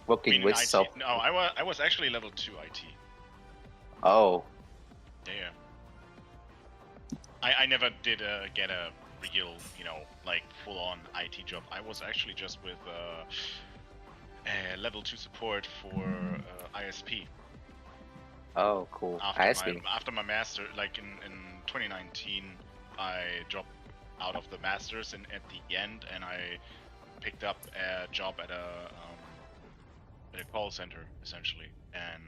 working Mean in with IT? soft. No, I was actually level 2 IT. Oh, Yeah. I never did get a real, like full-on IT job. I was actually just with level 2 support for ISP. oh, cool. After my master, like in 2019, I dropped out of the masters and at the end, and I picked up a job at a call center essentially, and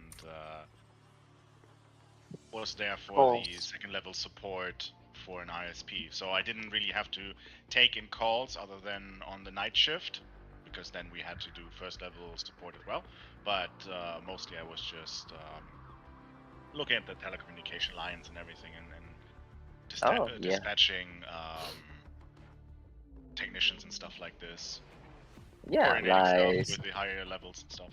was there for Oh. the second level support for an ISP. So I didn't really have to take in calls other than on the night shift, because then we had to do first level support as well. But mostly I was just looking at the telecommunication lines and everything, and Oh, yeah. dispatching technicians and stuff like this. Yeah, Coordinating stuff like with the higher levels and stuff.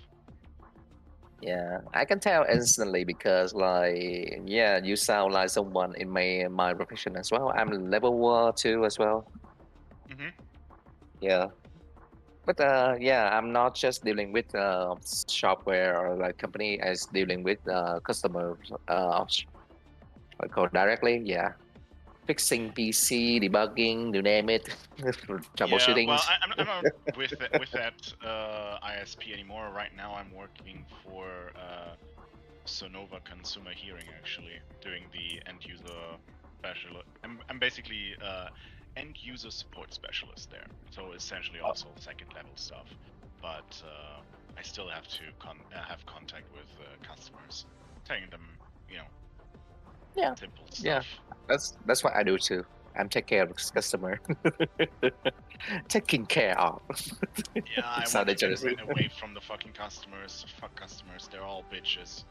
yeah, I can tell instantly because like yeah, you sound like someone in my profession as well. I'm level 2 as well. Mm-hmm. Yeah. But yeah, I'm not just dealing with software or like company. I was dealing with customers call directly. Yeah, fixing PC, debugging, you name it, Yeah, troubleshooting. well, I'm not with that ISP anymore. Right now, I'm working for Sonova Consumer Hearing, actually, doing the end user specialist. I'm basically end user support specialist there. So essentially, also second level stuff. But I still have to have contact with customers, telling them, Yeah, simple yeah. stuff. That's what I do too. I'm taking care of customer. Taking care of. Yeah, I It's want not to get dangerous. away from the fucking customers. Fuck customers, they're all bitches.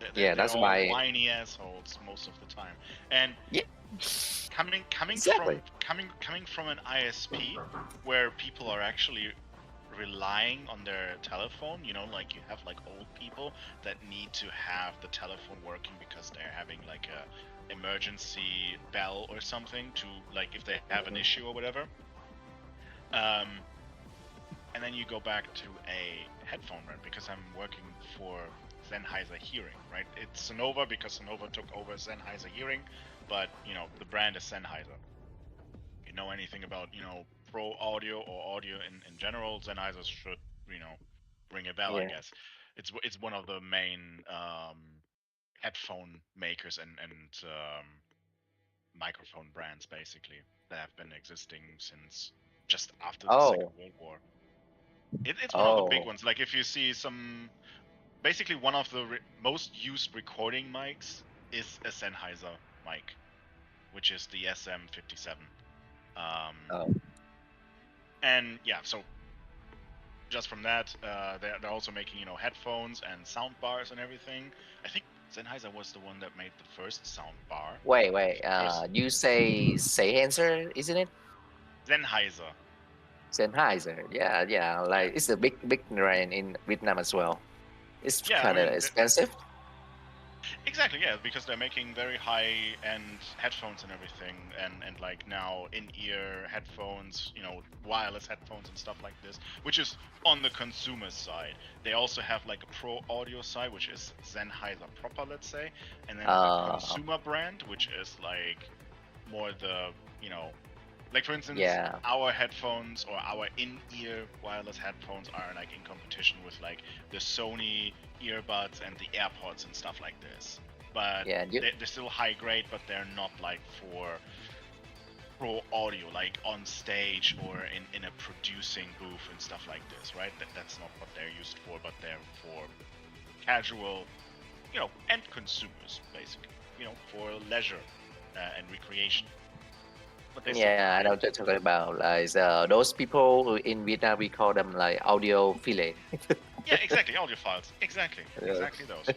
Yeah, They're that's all why. whiny assholes most of the time. And Yeah. coming Exactly. from an ISP where people are actually relying on their telephone, like you have like old people that need to have the telephone working because they're having like a emergency bell or something to, like, if they have an issue or whatever. And then you go back to a headphone brand, because I'm working for Sennheiser Hearing, right? It's Sonova because Sonova took over Sennheiser Hearing, but the brand is Sennheiser. If you know anything about pro audio or audio in general, Sennheiser should ring a bell, I Yeah. guess. It's one of the main headphone makers and microphone brands basically that have been existing since just after the Second Oh. World War. It's one of the big Oh. ones. Like if you see basically one of the most used recording mics is a Sennheiser mic, which is the SM57. Oh. And yeah, so just from that, they're also making headphones and sound bars and everything. I think Sennheiser was the one that made the first sound bar. Wait. First You say Sennheiser, isn't it? Sennheiser. Sennheiser. Yeah. Like it's a big brand in Vietnam as well. It's Yeah, kind of expensive. Exactly, yeah, because they're making very high-end headphones and everything, and like now in-ear headphones, wireless headphones and stuff like this, which is on the consumer side. They also have like a pro audio side, which is Sennheiser proper, let's say, and then the consumer brand, which is like more the, like for instance, Yeah. our headphones or our in-ear wireless headphones are like in competition with like the Sony earbuds and the AirPods and stuff like this. But Yeah, they're still high grade, but they're not like for pro audio, like on stage or in a producing booth and stuff like this, right? That's not what they're used for, but they're for casual, end consumers basically. for leisure and recreation. But they still Yeah, I know what you're talking about. Like those people in Vietnam, we call them like audiophile. Yeah, exactly. Audiophiles. Exactly. Yeah. Exactly those.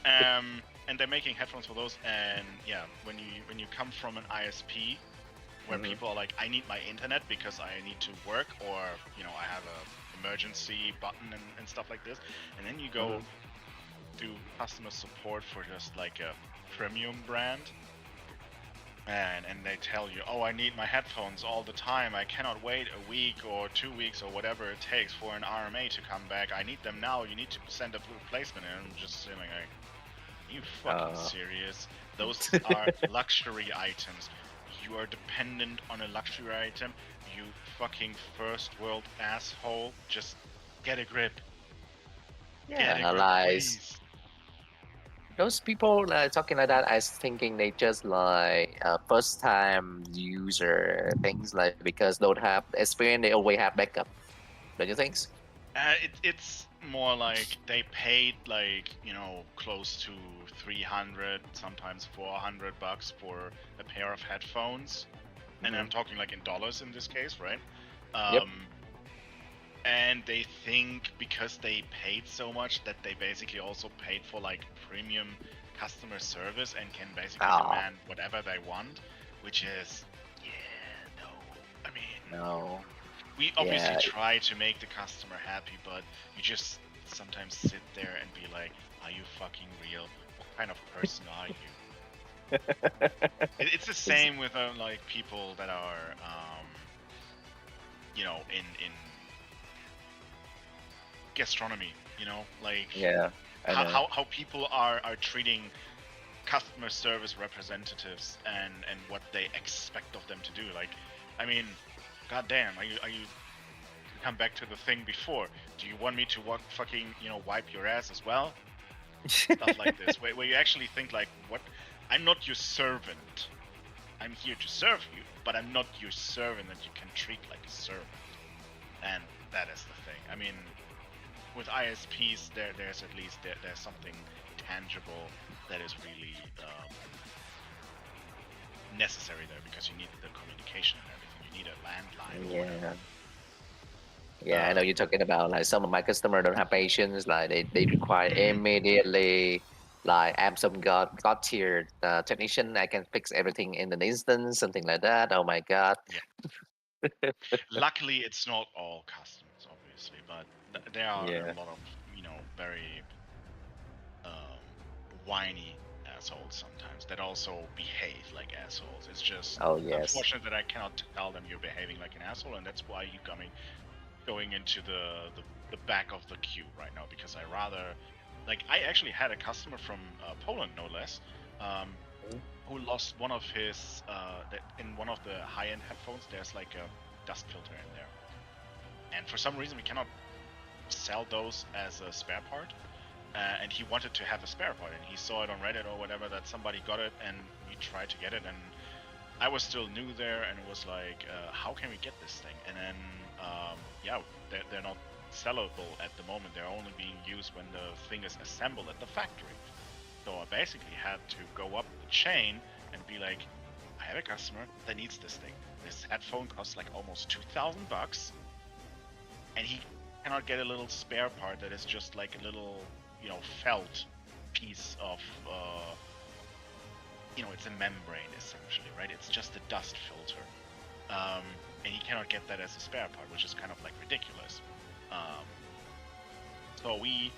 And they're making headphones for those. And yeah, when you come from an ISP where Mhm. people are like, I need my internet because I need to work, or I have a emergency button and stuff like this, and then you go do customer support for just like a premium brand. And they tell you, oh, I need my headphones all the time. I cannot wait a week or 2 weeks or whatever it takes for an RMA to come back. I need them now. You need to send a replacement. And I'm just saying, like, are you fucking serious? Those are luxury items. You are dependent on a luxury item. You fucking first world asshole. Just get a grip. Get a Yeah, grip, like please. those people talking like that, I was thinking they just like first time user things like because don't have experience, they always have backup. Don't you think? It's more like they paid like close to 300, sometimes $400 for a pair of headphones, and I'm talking like in dollars in this case, right? Yep. And they think because they paid so much that they basically also paid for like premium customer service and can basically demand whatever they want, which is no. I mean, No. we obviously Yeah. try to make the customer happy, but you just sometimes sit there and be like, are you fucking real? What kind of person are you? It's the same with like people that are in gastronomy, like Yeah. I know. how people are treating customer service representatives and what they expect of them to do. Like, I mean, goddamn, are you to come back to the thing before? Do you want me to fucking wipe your ass as well? Stuff like this, where you actually think like, what? I'm not your servant. I'm here to serve you, but I'm not your servant that you can treat like a servant. And that is the thing. I mean, with ISPs, there's at least there's something tangible that is really necessary there, because you need the communication and everything. You need a landline. Or whatever. Yeah, I know you're talking about like some of my customers don't have patience, like they require immediately like I'm some god tier technician, I can fix everything in an instant, something like that. Oh my god. Yeah. Luckily, it's not all customers, obviously, but there are Yeah. a lot of very whiny assholes sometimes that also behave like assholes. It's just unfortunate that I cannot tell them you're behaving like an asshole, and that's why you're going into the back of the queue right now, because I rather, like, I actually had a customer from Poland, no less, who lost one of his in one of the high-end headphones. There's like a dust filter in there, and for some reason we cannot sell those as a spare part. And he wanted to have a spare part, and he saw it on Reddit or whatever that somebody got it, and we tried to get it, and I was still new there, and it was like, how can we get this thing? And then, they're not sellable at the moment. They're only being used when the thing is assembled at the factory. So I basically had to go up the chain and be like, I have a customer that needs this thing. This headphone costs like almost $2,000, and he cannot get a little spare part that is just like a little felt piece of it's a membrane essentially, right? It's just a dust filter, and he cannot get that as a spare part, which is kind of like ridiculous. So we,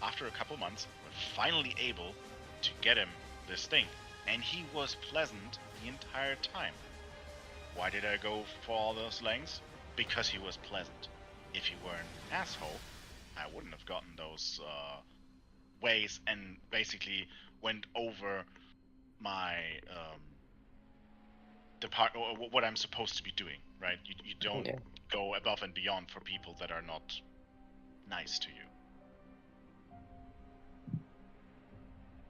after a couple months, were finally able to get him this thing, and he was pleasant the entire time. Why did I go for all those lengths? Because he was pleasant. If he were an asshole, I wouldn't have gotten those ways and basically went over my or what I'm supposed to be doing, right? You don't go above and beyond for people that are not nice to you.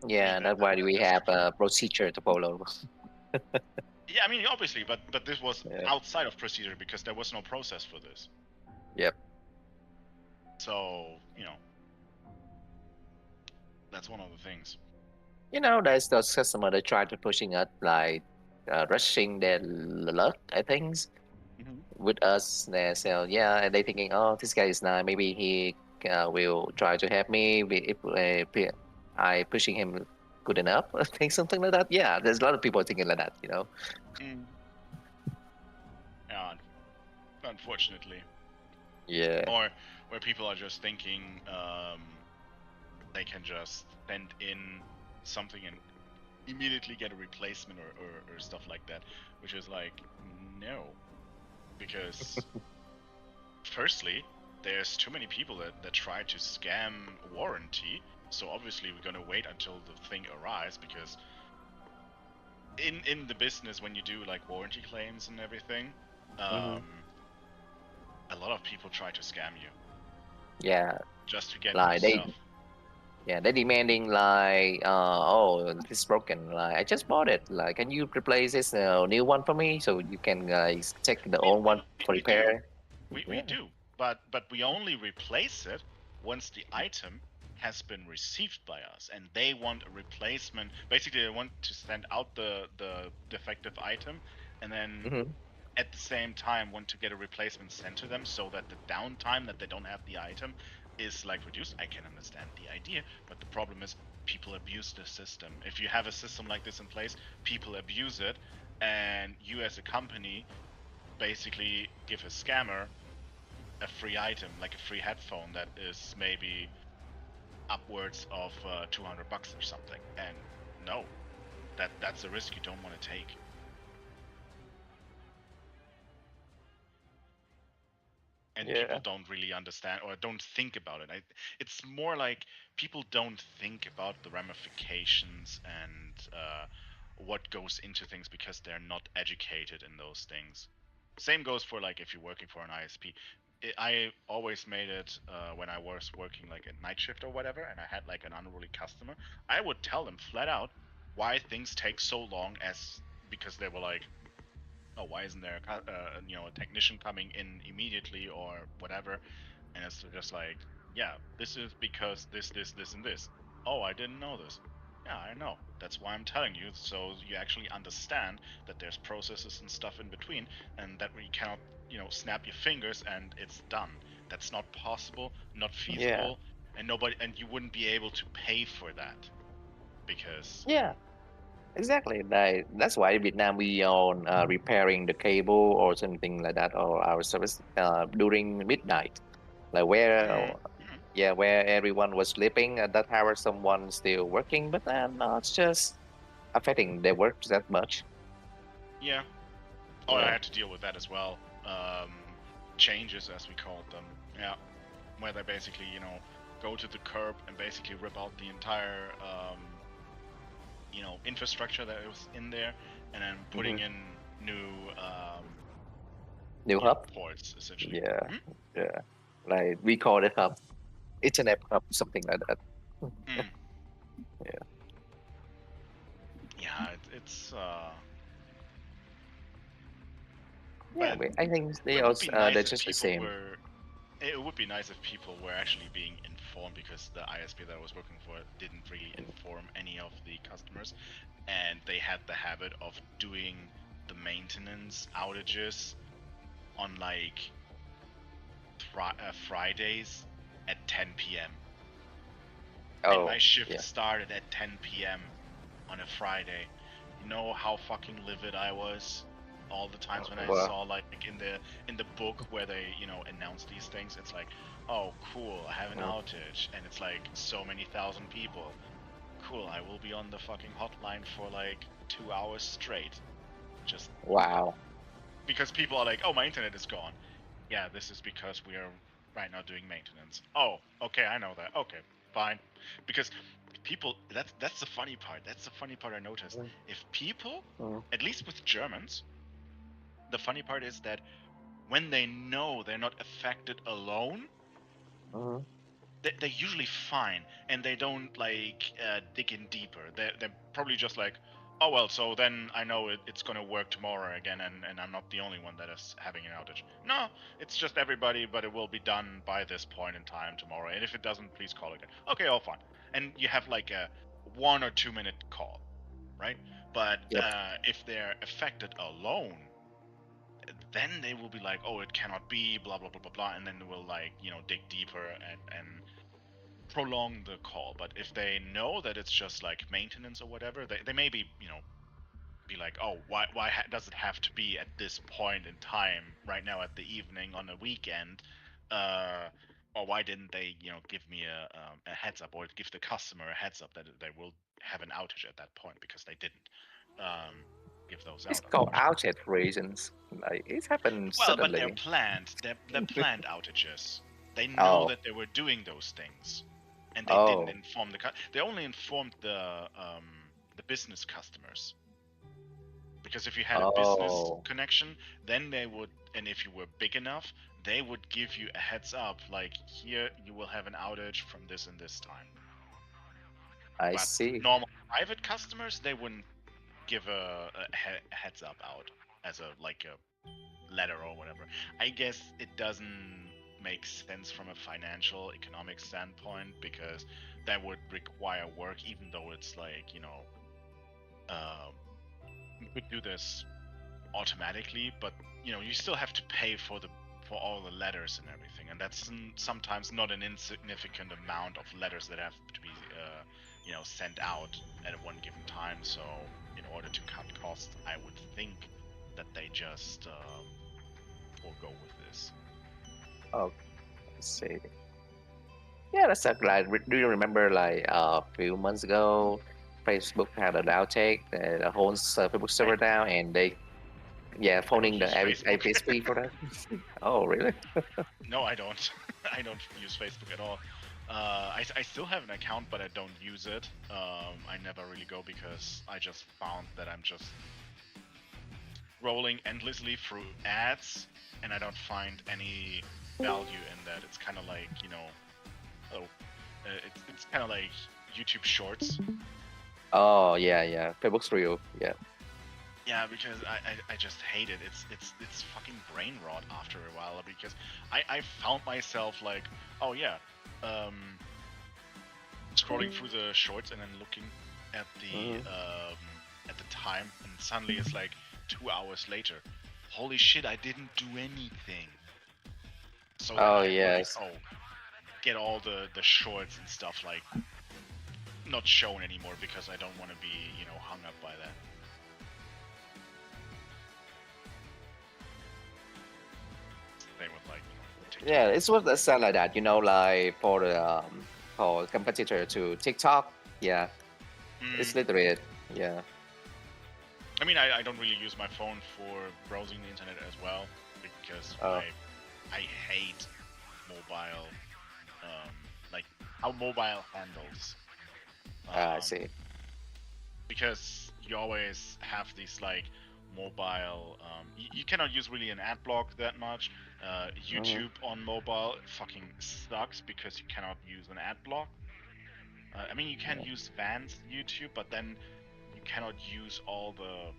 Yeah, that's why we have a procedure to follow. Yeah, I mean, obviously, but this was outside of procedure because there was no process for this. Yep. So, that's one of the things. You know, there's those customer that try to pushing us like rushing their luck, I think, Mhm. with us. They say, yeah, and they thinking, oh, this guy is nice. Maybe he will try to help me if I pushing him good enough. I think something like that. Yeah, there's a lot of people thinking like that. You know. Mm. Yeah, unfortunately, Yeah. or where people are just thinking they can just send in something and immediately get a replacement or stuff like that, which is like no, because firstly, there's too many people that try to scam warranty. So obviously we're gonna wait until the thing arrives because in the business when you do like warranty claims and everything, Hmm. um, a lot of people try to scam you Yeah. just to get new Like they stuff. Yeah, they're demanding like, oh, this is broken. Like, I just bought it. Like, can you replace this new one for me so you can check the We, old one we, for we do. repair? We Yeah. do, but we only replace it once the item has been received by us, and they want a replacement. Basically, they want to send out the defective item, and then Hmm. at the same time want to get a replacement sent to them, so that the downtime that they don't have the item is like reduced. I can understand the idea, but the problem is people abuse the system. If you have a system like this in place, people abuse it, and you as a company basically give a scammer a free item, like a free headphone that is maybe upwards of $200 or something. And no, that's a risk you don't want to take. And people Yeah. don't really understand or don't think about it. It's more like people don't think about the ramifications and what goes into things because they're not educated in those things. Same goes for like if you're working for an ISP. I always made it when I was working like a night shift or whatever, and I had like an unruly customer. I would tell them flat out why things take so long, as because they were like, oh, why isn't there a technician coming in immediately or whatever? And it's just like, yeah, this is because this and this. Oh, I didn't know this. Yeah, I know. That's why I'm telling you, so you actually understand that there's processes and stuff in between, and that we cannot, snap your fingers and it's done. That's not possible, not Yeah. feasible, and you wouldn't be able to pay for that because, Yeah. Exactly. That's why in Vietnam we on repairing the cable or something like that, or our service during midnight, like where, mm, mm, yeah, where everyone was sleeping at that hour, someone still working, but no, it's just affecting their work that much. yeah. Oh, I Yeah. had to deal with that as well. Um, Changes, as we called them. Yeah, where they basically, go to the curb and basically rip out the entire, infrastructure that was in there, and then Hmm. putting in new, New hub. ports essentially. Yeah. Hmm? Yeah. Like we call it hub, internet hub, something like that. Mm. Yeah. Yeah, it's. Yeah. But I think they it would also be nice they're if just the people same. were. It would be nice if people were actually being informed, because the ISP that I was working for didn't really inform any of the customers, and they had the habit of doing the maintenance outages on like Fridays at 10 p.m. And my Oh. shift Yeah. started at 10 p.m. on a Friday. You know how fucking livid I was all the times when I Well. saw like in the book where they announce these things. It's like, oh cool, I have an Mm. outage, and it's like so many thousand people. Cool, I will be on the fucking hotline for like 2 hours straight, just Wow. because people are like, oh, my internet is gone. Yeah, this is because we are right now doing maintenance. Oh, okay, I know that. Okay, fine. Because people, that's the funny part. That's the funny part I noticed. Mm. If people, Mm. at least with Germans, the funny part is that when they know they're not affected alone, Mm. they're usually fine, and they don't like dig in deeper. They're probably just like, oh well, so then I know it's gonna work tomorrow again, and I'm not the only one that is having an outage. No, it's just everybody, but it will be done by this point in time tomorrow. And if it doesn't, please call again. Okay, all fine. And you have like 1 or 2 minute call, right? But Yep. if they're affected alone, then they will be like, oh, it cannot be, blah blah blah blah blah, and then they will like dig deeper and prolong the call. But if they know that it's just like maintenance or whatever, they may be be like, oh, why does it have to be at this point in time right now at the evening on a weekend? Or why didn't they give me a heads up, or give the customer a heads up that they will have an outage at that point, because they didn't give those It's out, called unfortunately. outage reasons. Like it happened Well, but they're suddenly. planned. They're planned outages. They know Oh. that they were doing those things, and they didn't Oh. inform they only informed the business customers. Because if you had a business Oh. connection, then they would, and if you were big enough, they would give you a heads up, like, here you will have an outage from this and this time. I But see. normal private customers, they wouldn't give a heads up out as a letter or whatever. I guess it doesn't make sense from a financial economic standpoint, because that would require work, even though it's like you could do this automatically, but you still have to pay for all the letters and everything, and that's sometimes not an insignificant amount of letters that have to be sent out at one given time. So in order to cut costs, I would think that they just will go with this. Oh, let's see. Yeah, that's like. Do you remember like a few months ago, Facebook had an outtake, the whole Facebook server down, and they phoning the use Facebook. APSP for that. Oh, really? No, I don't. I don't use Facebook at all. I still have an account, but I don't use it. I never really go, because I just found that I'm just rolling endlessly through ads, and I don't find any value in that. It's kind of like it's kind of like YouTube Shorts. Oh yeah. Facebook's real. Yeah. Yeah, because I just hate it. It's fucking brain rot after a while, because I found myself like, oh yeah, scrolling through the shorts and then looking at the time, and suddenly it's like 2 hours later. Holy shit, I didn't do anything. So then Oh I yes. get all the shorts and stuff like not shown anymore, because I don't want to be hung up by that. Same with like TikTok. Yeah, it's what it sound like that. Like for the for competitor to TikTok. Yeah, it's literally it. Yeah. I mean, I don't really use my phone for browsing the internet as well, because I hate mobile, like how mobile handles. I see. Because you always have these like mobile. You cannot use really an ad block that much. YouTube on mobile fucking sucks, because you cannot use an ad block. I mean, you can use Vans YouTube, but then you cannot use all the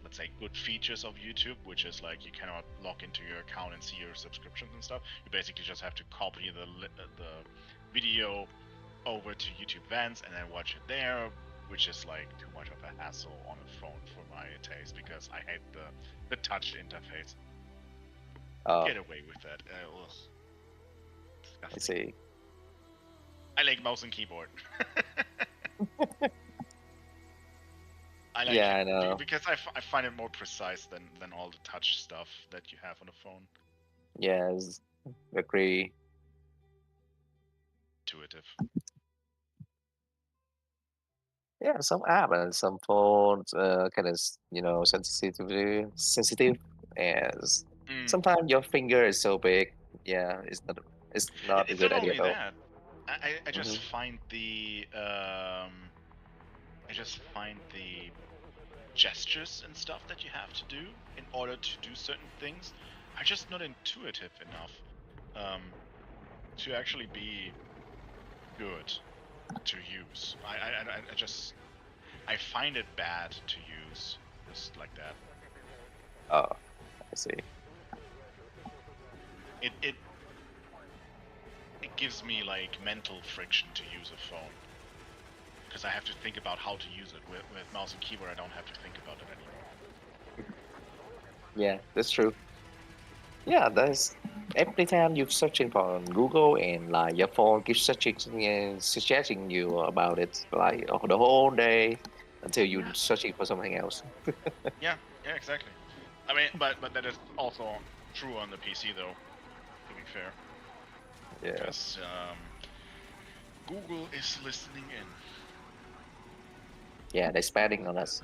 let's say good features of YouTube, which is like you cannot log into your account and see your subscriptions and stuff. You basically just have to copy the video over to YouTube Vans and then watch it there, which is like too much of a hassle on a phone for my taste, because I hate the touch interface. Get away with that. I see. I like mouse and keyboard. I like Yeah, I it know. because I find it more precise than all the touch stuff that you have on the phone. Yes, agree. Intuitive. Yeah, some app and some phones kind of sensitive, as sometimes your finger is so big. Yeah, it's not a It's good not idea only at all. that. I just find the gestures and stuff that you have to do in order to do certain things are just not intuitive enough to actually be good to use. I find it bad to use just like that. Oh, I see. It gives me like mental friction to use a phone. because I have to think about how to use it. With mouse and keyboard, I don't have to think about it anymore. Yeah, that's true. Yeah, that's every time you're searching for on Google and like your phone keeps searching suggesting you about it like the whole day until you're searching for something else. Yeah, exactly. I mean, but that is also true on the PC though. To be fair, Yeah. because Google is listening in. Yeah, they're spamming on us.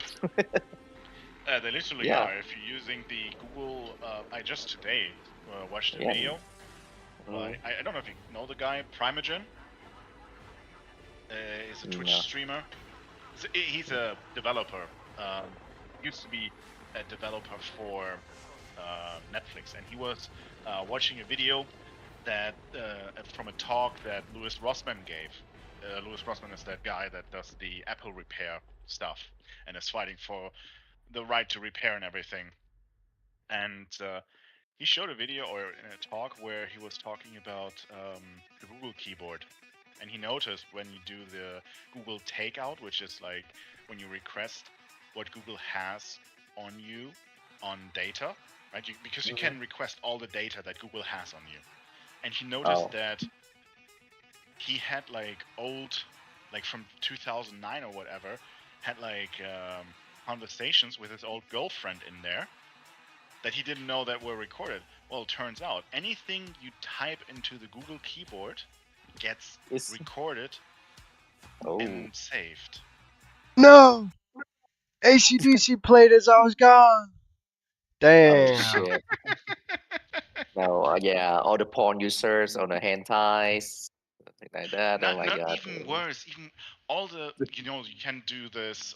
They literally Yeah. are. If you're using the Google, I just today watched a Yeah. video. Mhm. I don't know if you know the guy, Primogen. He's a Twitch No. streamer. He's a developer. Used to be a developer for Netflix, and he was watching a video that from a talk that Louis Rossmann gave. Louis Rossmann is that guy that does the Apple repair stuff and is fighting for the right to repair and everything. And he showed a video or in a talk where he was talking about the Google keyboard. And he noticed when you do the Google takeout, which is like when you request what Google has on you on data, right? Because you can request all the data that Google has on you. And he noticed that he had like old, like from 2009 or whatever, had like conversations with his old girlfriend in there that he didn't know that were recorded. Well, it turns out anything you type into the Google keyboard gets recorded and saved. No! AC/DC played as I was gone. Damn. Oh shit. No, yeah, all the porn users on the hentais, something like that. Oh my Not god. even worse. Even all the you can do this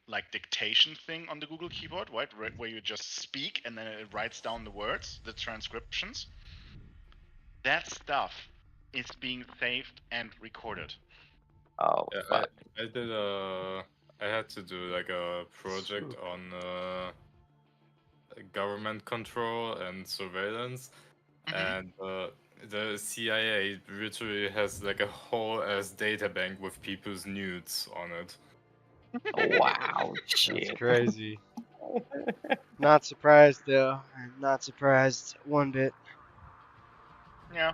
like dictation thing on the Google keyboard, right? Where you just speak and then it writes down the words, the transcriptions. That stuff is being saved and recorded. Oh Yeah, fuck. I did I had to do like a project on government control and surveillance, and the CIA literally has like a whole ass data bank with people's nudes on it. Wow, That's shit. crazy. Not surprised though. I'm not surprised one bit. Yeah.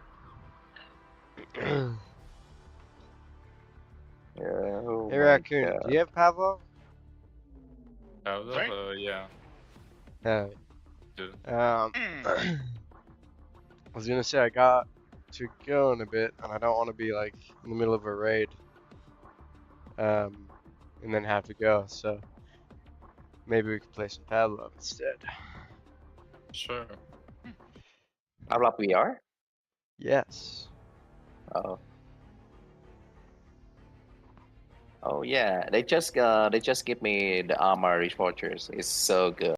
Oh Hey my Raccoon, god. do you have Pavlov? Sorry? Yeah. Yeah. Dude. I was gonna say I got to go in a bit, and I don't want to be like in the middle of a raid, and then have to go. So maybe we could play some Pavlov instead. Sure. How about VR? Yes. Oh. Oh yeah, they just give me the armor reforgers. It's so good.